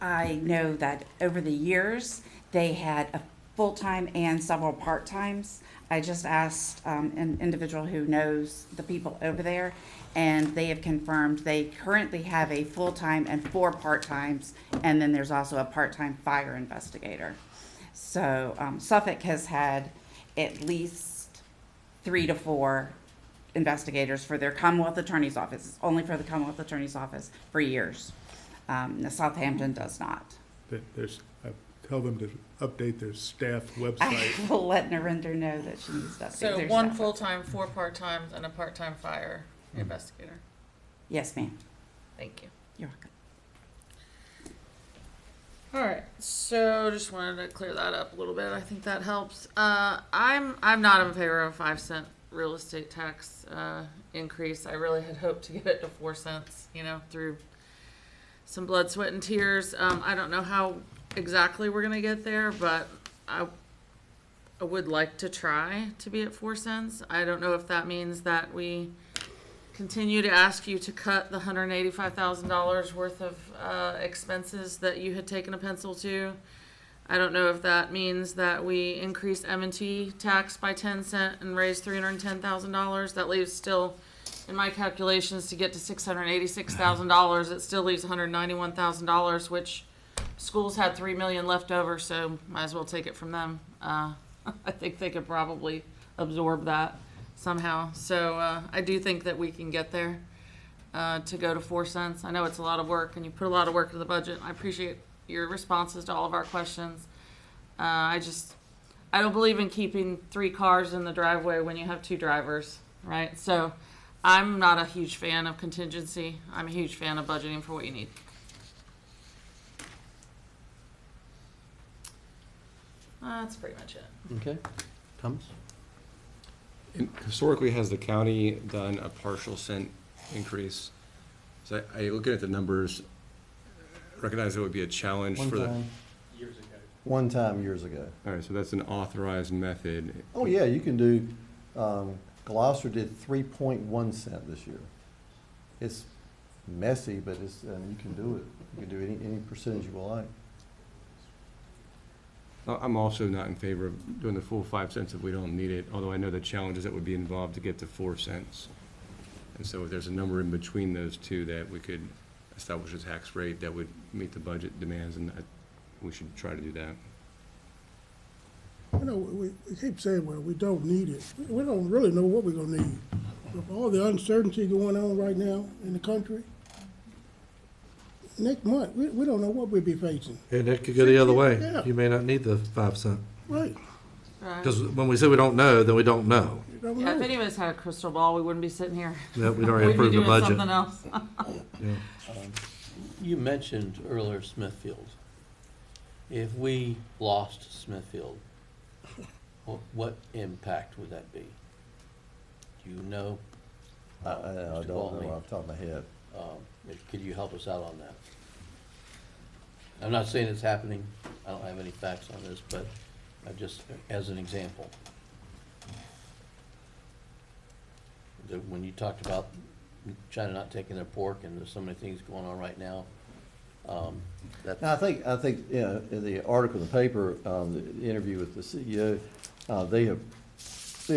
I know that over the years, they had a full-time and several part-times. I just asked an individual who knows the people over there, and they have confirmed they currently have a full-time and 4 part-times, and then there's also a part-time fire investigator. So Suffolk has had at least 3 to 4 investigators for their Commonwealth Attorney's Office. It's only for the Commonwealth Attorney's Office for years. Southampton does not. Tell them to update their staff I website. will let Narendra know that she needs to update So their 1 staff. full-time, 4 part-times, and a part-time fire investigator. Yes, ma'am. Thank you. You're welcome. All right, so just wanted to clear that up a little bit. I think that helps. I'm not in favor of a 5-cent real estate tax increase. I really had hoped to get it to 4 cents, through some blood, sweat, and tears. I don't know how exactly we're gonna get there, but I would like to try to be at 4 cents. I don't know if that means that we continue to ask you to cut the $185,000 worth of expenses that you had taken a pencil to. I don't know if that means that we increase M&T tax by 10 cents and raise $310,000. That leaves still, in my calculations, to get to $686,000, it still leaves $191,000, which schools had $3 million left over, so might as well take it from them. I think they could probably absorb that somehow. So I do think that we can get there to go to 4 cents. I know it's a lot of work, and you put a lot of work into the budget. I appreciate your responses to all of our questions. I don't believe in keeping 3 cars in the driveway when you have 2 drivers, right? So I'm not a huge fan of contingency. I'm a huge fan of budgeting for what you need. That's pretty much it. Okay. Thomas? Historically, has the county done a partial cent increase? So I looking at the numbers, recognize it would be a challenge One for the. time. One time years ago. All right, so that's an authorized method. Oh, yeah, you can do, Gloucester did 3.1 cent this year. It's messy, but you can do it. You can do any percentage you will like. I'm also not in favor of doing the full 5 cents if we don't need it, although I know the challenges that would be involved to get to 4 cents. And so if there's a number in between those two that we could establish a tax rate that would meet the budget demands, and we should try to do that. We keep saying, well, we don't need it. We don't really know what we're gonna need. With all the uncertainty going on right now in the country, next month, we don't know what we'll be facing. And it could go the other way. Yeah. You may not need the 5 cent. Right. Right. Because when we say we don't know, then we don't know. You don't Yeah, if know. any of us had a crystal ball, we wouldn't be sitting here. Yeah, we'd already We'd be approved the doing budget. something else. Yeah. You mentioned earlier Smithfield. If we lost Smithfield, what impact would that be? Do you know? I don't know off the top of my head. Could you help us out on that? I'm not saying it's happening. I don't have any facts on this, but I just, as an example. When you talked about China not taking their pork, and there's so many things going on right now, that's. Now, I think, in the article in the paper, the interview with the CEO, they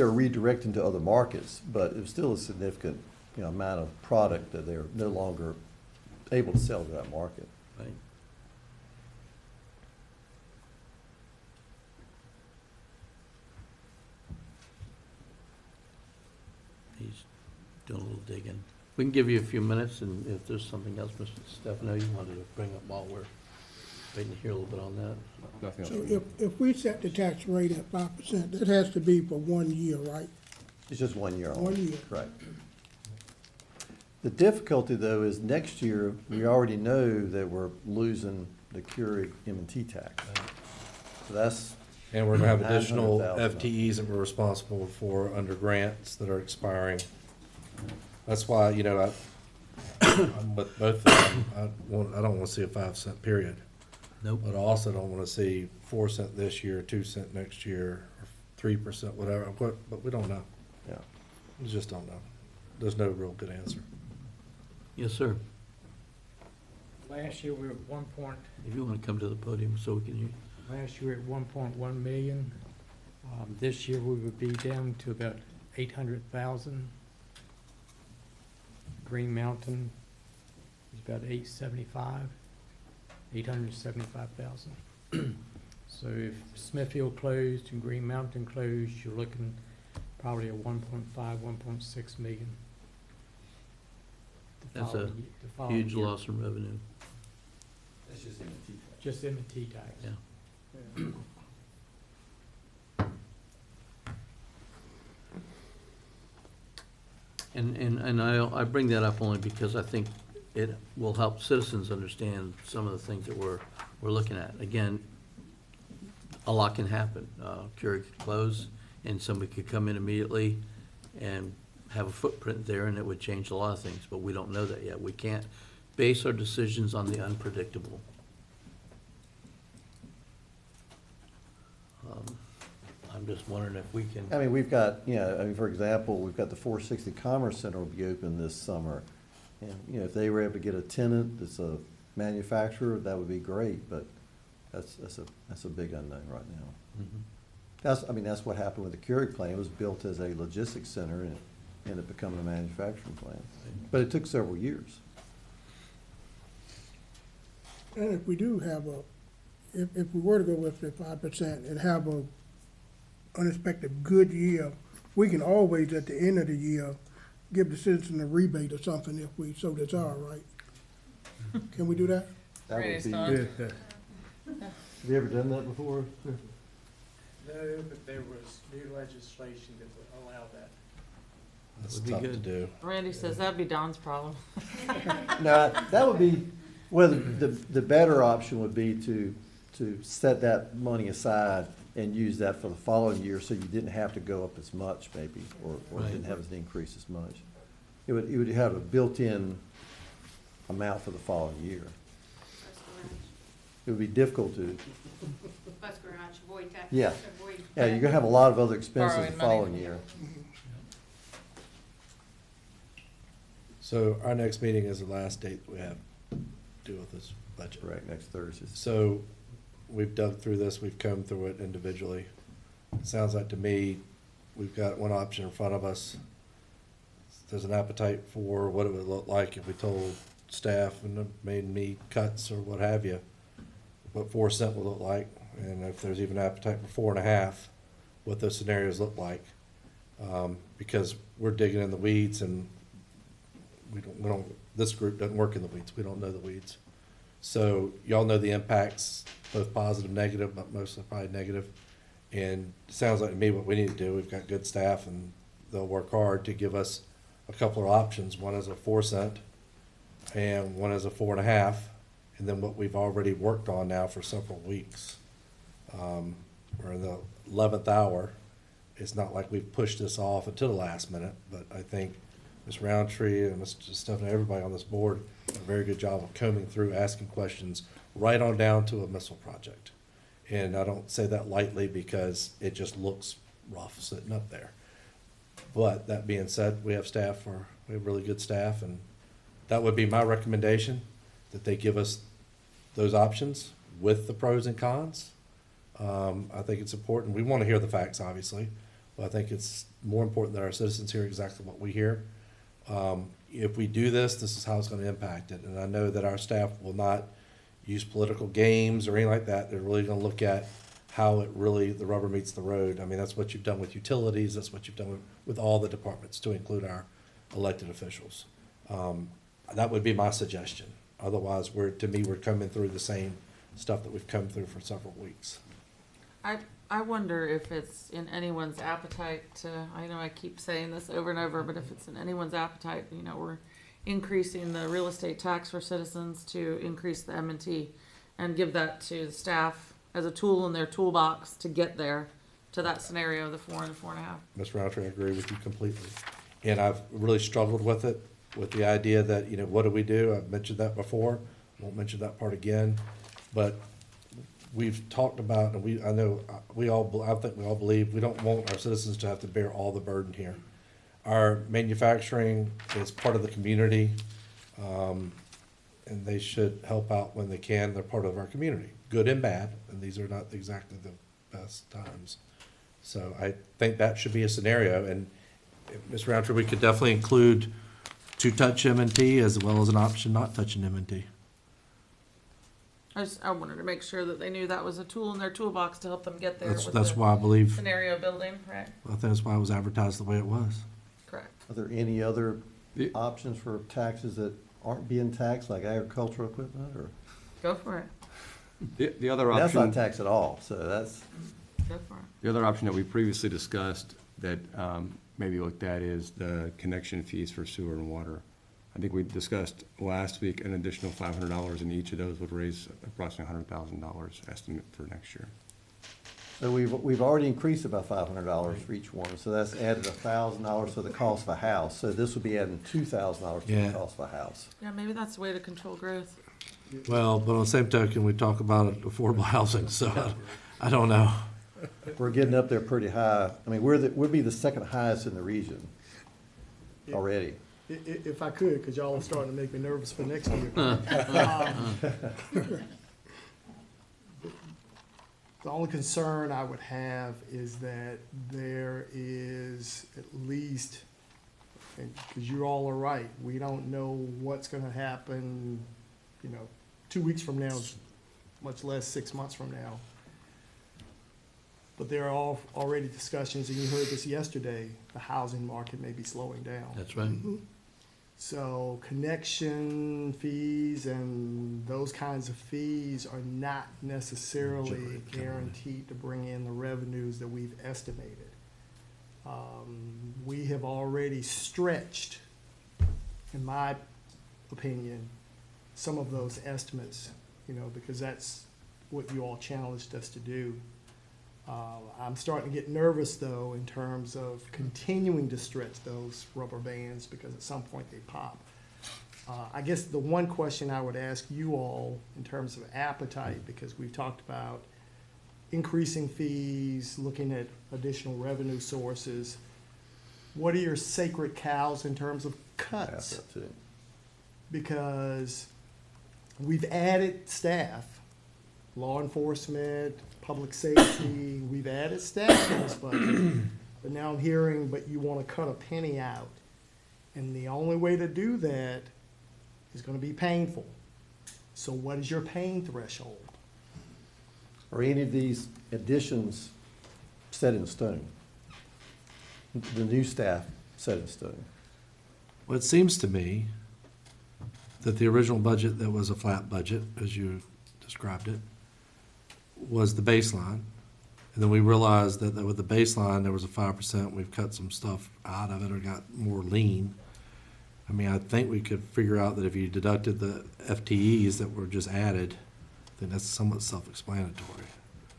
are redirecting to other markets, but it's still a significant, amount of product that they're no longer able to sell to that market. Right. He's doing a little digging. We can give you a few minutes, and if there's something else, Mr. Stefano, you wanted to bring up while we're waiting to hear a little bit on that. Nothing else. So if we set the tax rate at 5%, it has to be for 1 year, right? It's just 1 year only. 1 year. Right. The difficulty, though, is next year, we already know that we're losing the Keurig M&T tax. So that's, And we're gonna have additional $900,000. FTEs that we're responsible for under grants that are expiring. That's why, I'm with both of them. I don't wanna see a 5 cent period. Nope. But I also don't wanna see 4 cent this year, 2 cent next year, or 3%, whatever, but we don't know. yeah. We just don't know. There's no real good answer. Yes, sir. Last year, we were at one point, If you want to come to the podium so we can hear. Last year at 1.1 million. This year we would be down to about 800,000. Green Mountain is about 875,000. So if Smithfield closed and Green Mountain closed, you're looking probably at 1.5, 1.6 million. the That's a following ye- the following Huge year. loss in revenue. That's just M&T. Just M&T tax. Yeah. And I bring that up only because I think it will help citizens understand some of the things that we're looking at. Again, a lot can happen. Keurig could close, and somebody could come in immediately and have a footprint there, and it would change a lot of things, but we don't know that yet. We can't base our decisions on the unpredictable. I'm just wondering if we can. I mean, we've got, for example, we've got the 460 Commerce Center will be open this summer. And, if they were able to get a tenant that's a manufacturer, that would be great, but that's a big unknown right now. Mhm. That's what happened with the Keurig plant. It was built as a logistics center and it ended up becoming a manufacturing plant. But it took several years. And if we do have if we were to go with the 5% and have a unexpected good year, we can always, at the end of the year, give the citizen a rebate or something if we so desire, right? Can we do that? That would Raised be, on. have you ever done that before? No, but there was new legislation that would allow that. That's Would be tough to good. do. Randy says that'd be Don's problem. No, that would be, well, the better option would be to set that money aside and use that for the following year, so you didn't have to go up as much maybe, or Right. didn't have as increase as much. It would have a built-in amount for the following year. Bus garage, It would be difficult to, bus garage, void tax. Yeah. void yeah, you're gonna have a lot of other expenses Borrowing the money following from- year. So our next meeting is the last date that we have to deal with this budget. Correct, next Thursday. So we've dug through this, we've combed through it individually. It sounds like to me, we've got one option in front of us. There's an appetite for what it would look like if we told staff and made me cuts or what have you, what 4% would look like, and if there's even appetite for 4.5, what those scenarios look like. Because we're digging in the weeds and we don't, this group doesn't work in the weeds. We don't know the weeds. So y'all know the impacts, both positive, negative, but mostly probably negative. And it sounds like to me what we need to do, we've got good staff and they'll work hard to give us a couple of options. One is a 4 cent and one is a 4.5. And then what we've already worked on now for several weeks. We're in the 11th hour. It's not like we've pushed this off until the last minute, but I think Ms. Roundtree and Mr. Stephanie, everybody on this board, did a very good job of combing through, asking questions, right on down to a missile project. And I don't say that lightly because it just looks rough sitting up there. But that being said, we have really good staff, and that would be my recommendation, that they give us those options with the pros and cons. I think it's important. We want to hear the facts, obviously, but I think it's more important that our citizens hear exactly what we hear. If we do this, this is how it's going to impact it. And I know that our staff will not use political games or anything like that. They're really going to look at how it really, the rubber meets the road. I mean, that's what you've done with utilities. That's what you've done with all the departments, to include our elected officials. That would be my suggestion. Otherwise, to me, we're coming through the same stuff that we've come through for several weeks. I wonder if it's in anyone's appetite to, I know I keep saying this over and over, but if it's in anyone's appetite, we're increasing the real estate tax for citizens to increase the M&T and give that to the staff as a tool in their toolbox to get there to that scenario, the 4 and the 4.5. Ms. Roundtree, I agree with you completely. And I've really struggled with it, with the idea that, what do we do? I've mentioned that before, won't mention that part again. But we've talked about, and I think we all believe we don't want our citizens to have to bear all the burden here. Our manufacturing is part of the community, and they should help out when they can. They're part of our community. good and bad, and these are not exactly the best times. So I think that should be a scenario, and Ms. Roundtree, we could definitely include two-touch M&T as well as an option not touching M&T. I wanted to make sure that they knew that was a tool in their toolbox to help them get there with That's the why I believe, scenario building, right? I think that's why it was advertised the way it was. Correct. Are there any other options for taxes that aren't being taxed, like agricultural equipment, or? Go for it. The other That's not option, taxed at all, so that's, Go for it. the other option that we previously discussed that maybe looked at is the connection fees for sewer and water. I think we discussed last week an additional $500 in each of those would raise approximately $100,000 estimate for next year. so we've already increased it by $500 for each one, so that's added $1,000 to the cost of a house. So this would be adding $2,000 to Yeah. the cost of a house. Yeah, maybe that's the way to control growth. Well, but on the same token, we talk about affordable housing, so I don't know. We're getting up there pretty high. I mean, we'd be the second highest in the region already. If I could, because y'all are starting to make me nervous for next year. The only concern I would have is that there is at least, because you all are right, we don't know what's gonna happen, 2 weeks from now, much less 6 months from now. But there are already discussions, and you heard this yesterday, the housing market may be slowing down. That's right. So connection fees and those kinds of fees are not necessarily guaranteed to bring in the revenues that we've estimated. We have already stretched, in my opinion, some of those estimates, because that's what you all challenged us to do. I'm starting to get nervous, though, in terms of continuing to stretch those rubber bands, because at some point they pop. I guess the one question I would ask you all in terms of appetite, because we've talked about increasing fees, looking at additional revenue sources, what are your sacred cows in terms of cuts? That's it. Because we've added staff, law enforcement, public safety, we've added staff in this budget. But now I'm hearing, but you want to cut a penny out. And the only way to do that is going to be painful. So what is your pain threshold? Are any of these additions set in stone? The new staff set in stone? Well, it seems to me that the original budget that was a flat budget, as you described it, was the baseline. And then we realized that with the baseline, there was a 5%, we've cut some stuff out of it or got more lean. I mean, I think we could figure out that if you deducted the FTEs that were just added, then that's somewhat self-explanatory.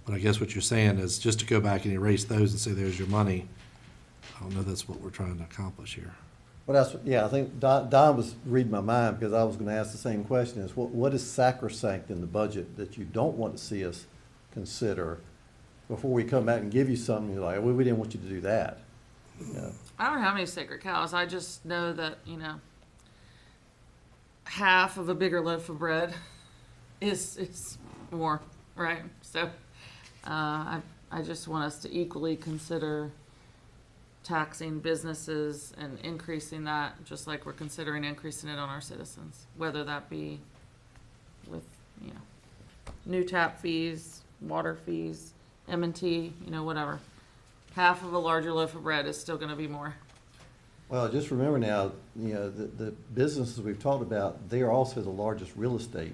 But I guess what you're saying is just to go back and erase those and say, there's your money, I don't know that's what we're trying to accomplish here. Well, I think Don was reading my mind, because I was gonna ask the same question, is what is sacrosanct in the budget that you don't want to see us consider before we come back and give you something, you're like, well, we didn't want you to do that. I don't have any sacred cows. I just know that, half of a bigger loaf of bread is more, right? So I just want us to equally consider taxing businesses and increasing that, just like we're considering increasing it on our citizens, whether that be with, new tap fees, water fees, M&T, whatever. Half of a larger loaf of bread is still gonna be more. Well, just remember now, the businesses we've talked about, they are also the largest real estate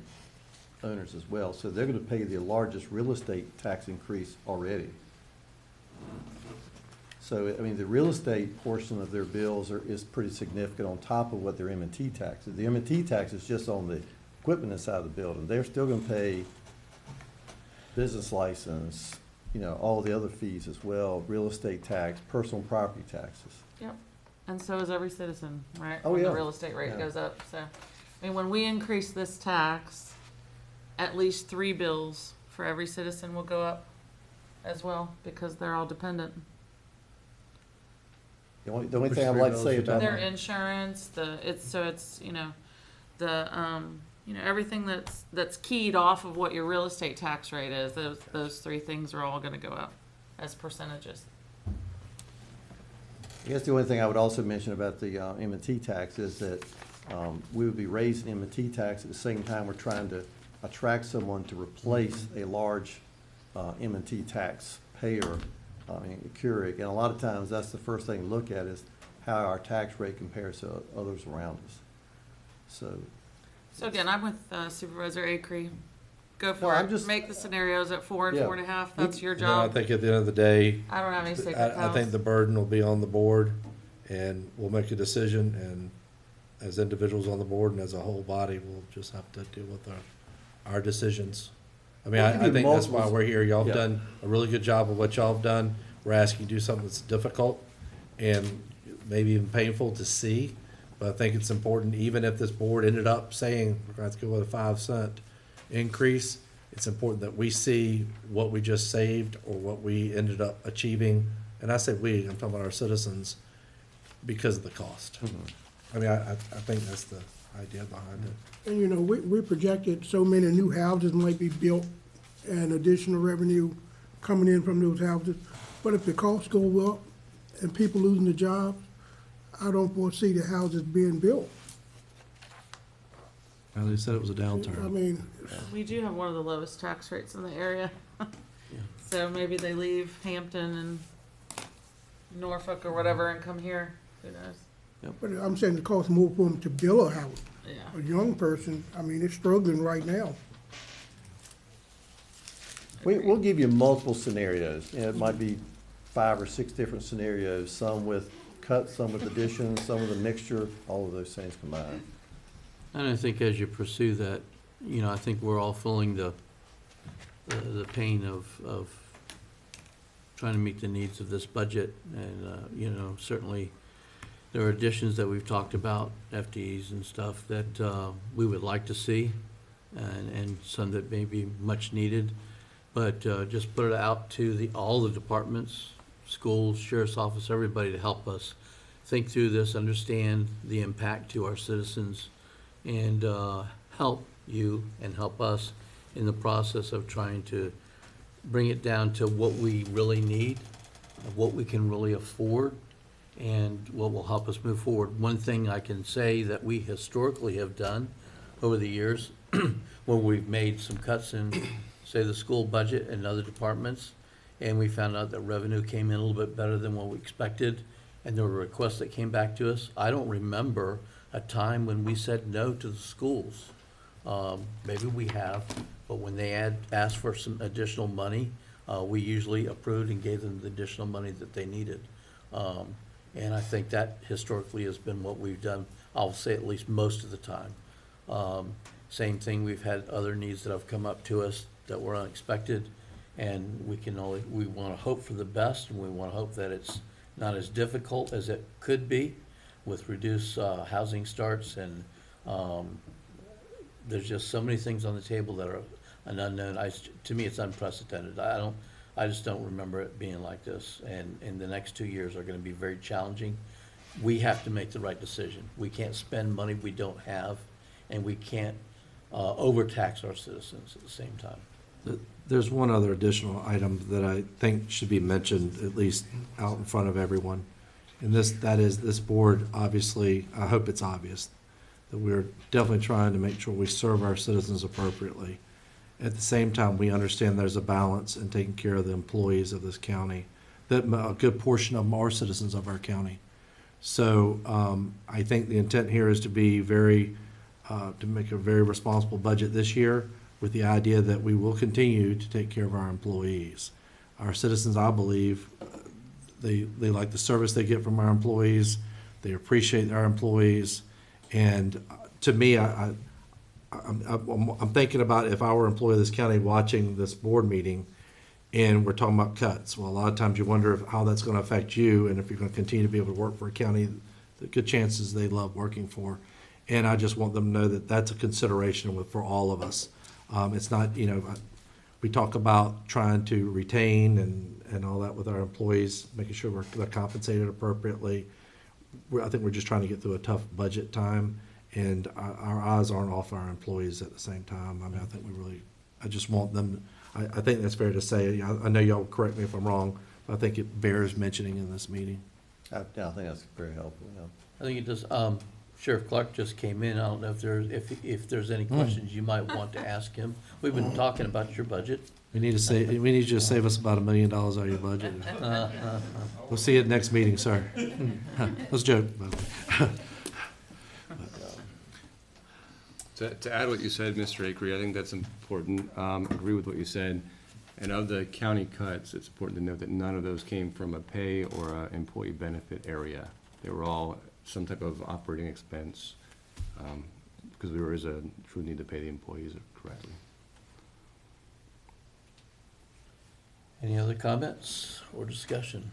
owners as well, so they're gonna pay the largest real estate tax increase already. So, I mean, the real estate portion of their bills is pretty significant on top of what their M&T tax is. The M&T tax is just on the equipment inside the building. They're still gonna pay business license, all the other fees as well, real estate tax, personal property taxes. Yep. And so is every citizen, right? Oh, When yeah. the real estate rate Yeah. goes up, so. When we increase this tax, at least 3 bills for every citizen will go up as well, because they're all dependent. The only thing I'd like to say about Their insurance, you know, everything that's keyed off of what your real estate tax rate is, those three things are all gonna go up as percentages. I guess the only thing I would also mention about the M&T tax is that we would be raising M&T tax at the same time we're trying to attract someone to replace a large M&T tax payer in Keurig. And a lot of times, that's the first thing to look at is how our tax rate compares to others around us. So again, I'm with Supervisor Acree. Go No, for I'm it. just- Make the scenarios at 4 and Yeah. 4.5. That's your And I job. think at the end of the day, I don't have any sacred I think cows. the burden will be on the board, and we'll make a decision, and as individuals on the board and as a whole body, we'll just have to deal with our decisions. I mean, We'll give I you think that's why multiple- we're here. Y'all have Yeah. done a really good job of what y'all have done. We're asking you to do something that's difficult and maybe even painful to see, but I think it's important, even if this board ended up saying we're going to have to go with a 5-cent increase, it's important that we see what we just saved or what we ended up achieving. And I say we, I'm talking about our citizens, because of the cost. I mean, I think that's the idea behind it. And, you know, we projected so many new houses might be built and additional revenue coming in from those houses. But if the costs go up and people losing their jobs, I don't foresee the houses being built. Well, they said it was a I downturn. mean, We do have one of the lowest tax rates in the area. So maybe they leave Hampton and Norfolk or whatever and come here. Who knows? but I'm saying it costs more for them to build a house. Yeah. A young person, I mean, they're struggling right now. We'll give you multiple scenarios. You know, it might be 5 or 6 different scenarios, some with cuts, some with additions, some with a mixture, all of those things combined. And I think as you pursue that, you know, I think we're all feeling the pain of trying to meet the needs of this budget. And, you know, certainly there are additions that we've talked about, FTEs and stuff, that we would like to see, and some that may be much needed. But just put it out to all the departments, schools, sheriff's office, everybody to help us think through this, understand the impact to our citizens, and help you and help us in the process of trying to bring it down to what we really need, what we can really afford, and what will help us move forward. One thing I can say that we historically have done over the years, when we've made some cuts in, say, the school budget and other departments, and we found out that revenue came in a little bit better than what we expected, and there were requests that came back to us. I don't remember a time when we said no to the schools. Maybe we have, but when they asked for some additional money, we usually approved and gave them the additional money that they needed. And I think that historically has been what we've done, I'll say at least most of the time. Same thing, we've had other needs that have come up to us that were unexpected, and we want to hope for the best, and we want to hope that it's not as difficult as it could be with reduced housing starts, and there's just so many things on the table that are an unknown. To me, it's unprecedented. I just don't remember it being like this, and the next 2 years are going to be very challenging. We have to make the right decision. We can't spend money we don't have, and we can't overtax our citizens at the same time. There's one other additional item that I think should be mentioned, at least out in front of everyone. And that is this board, obviously, I hope it's obvious, that we're definitely trying to make sure we serve our citizens appropriately. At the same time, we understand there's a balance in taking care of the employees of this county, that a good portion of them are citizens of our county. So I think the intent here is to be to make a very responsible budget this year, with the idea that we will continue to take care of our employees. Our citizens, I believe, they like the service they get from our employees, they appreciate our employees, and to me, I'm thinking about if I were an employee of this county watching this board meeting, and we're talking about cuts. Well, a lot of times you wonder how that's going to affect you, and if you're going to continue to be able to work for a county, the good chances they love working for. And I just want them to know that that's a consideration for all of us. It's not, we talk about trying to retain and all that with our employees, making sure they're compensated appropriately. I think we're just trying to get through a tough budget time, and our eyes aren't off our employees at the same time. I mean, I think I just want them, I think that's fair to say. I know y'all correct me if I'm wrong, but I think it bears mentioning in this meeting. I think that's very helpful, yeah. I think it does, Sheriff Clark just came in, I don't know if there's any questions you might want to ask him. We've been talking about your budget. We need you to save us about $1 million out of your budget. We'll see you at next meeting, sir. Let's joke, by the way. To add what you said, Mr. Acree, I think that's important. Agree with what you said. And of the county cuts, it's important to note that none of those came from a pay or a employee benefit area. They were all some type of operating expense, because there is a true need to pay the employees correctly. Any other comments or discussion?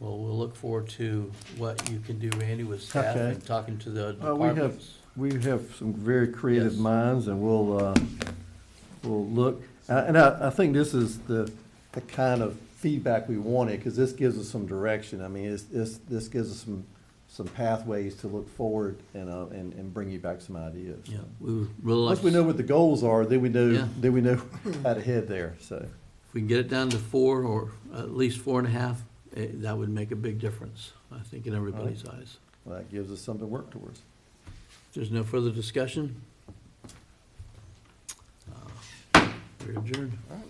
Well, we'll look forward to what you can do, Randy, with staff Okay. and talking to the We have, departments. we have some very creative Yes. minds, and we'll look, and I think this is the kind of feedback we wanted, because this gives us some direction. I mean, this gives us some pathways to look forward and bring you back some ideas. Yeah, we would really like. Once we know what the goals are, then we Yeah. know how to head there, so. If we can get it down to 4 or at least 4.5, that would make a big difference, I think, in everybody's eyes. Well, that gives us something to work towards. If there's no further discussion, we're adjourned. All right.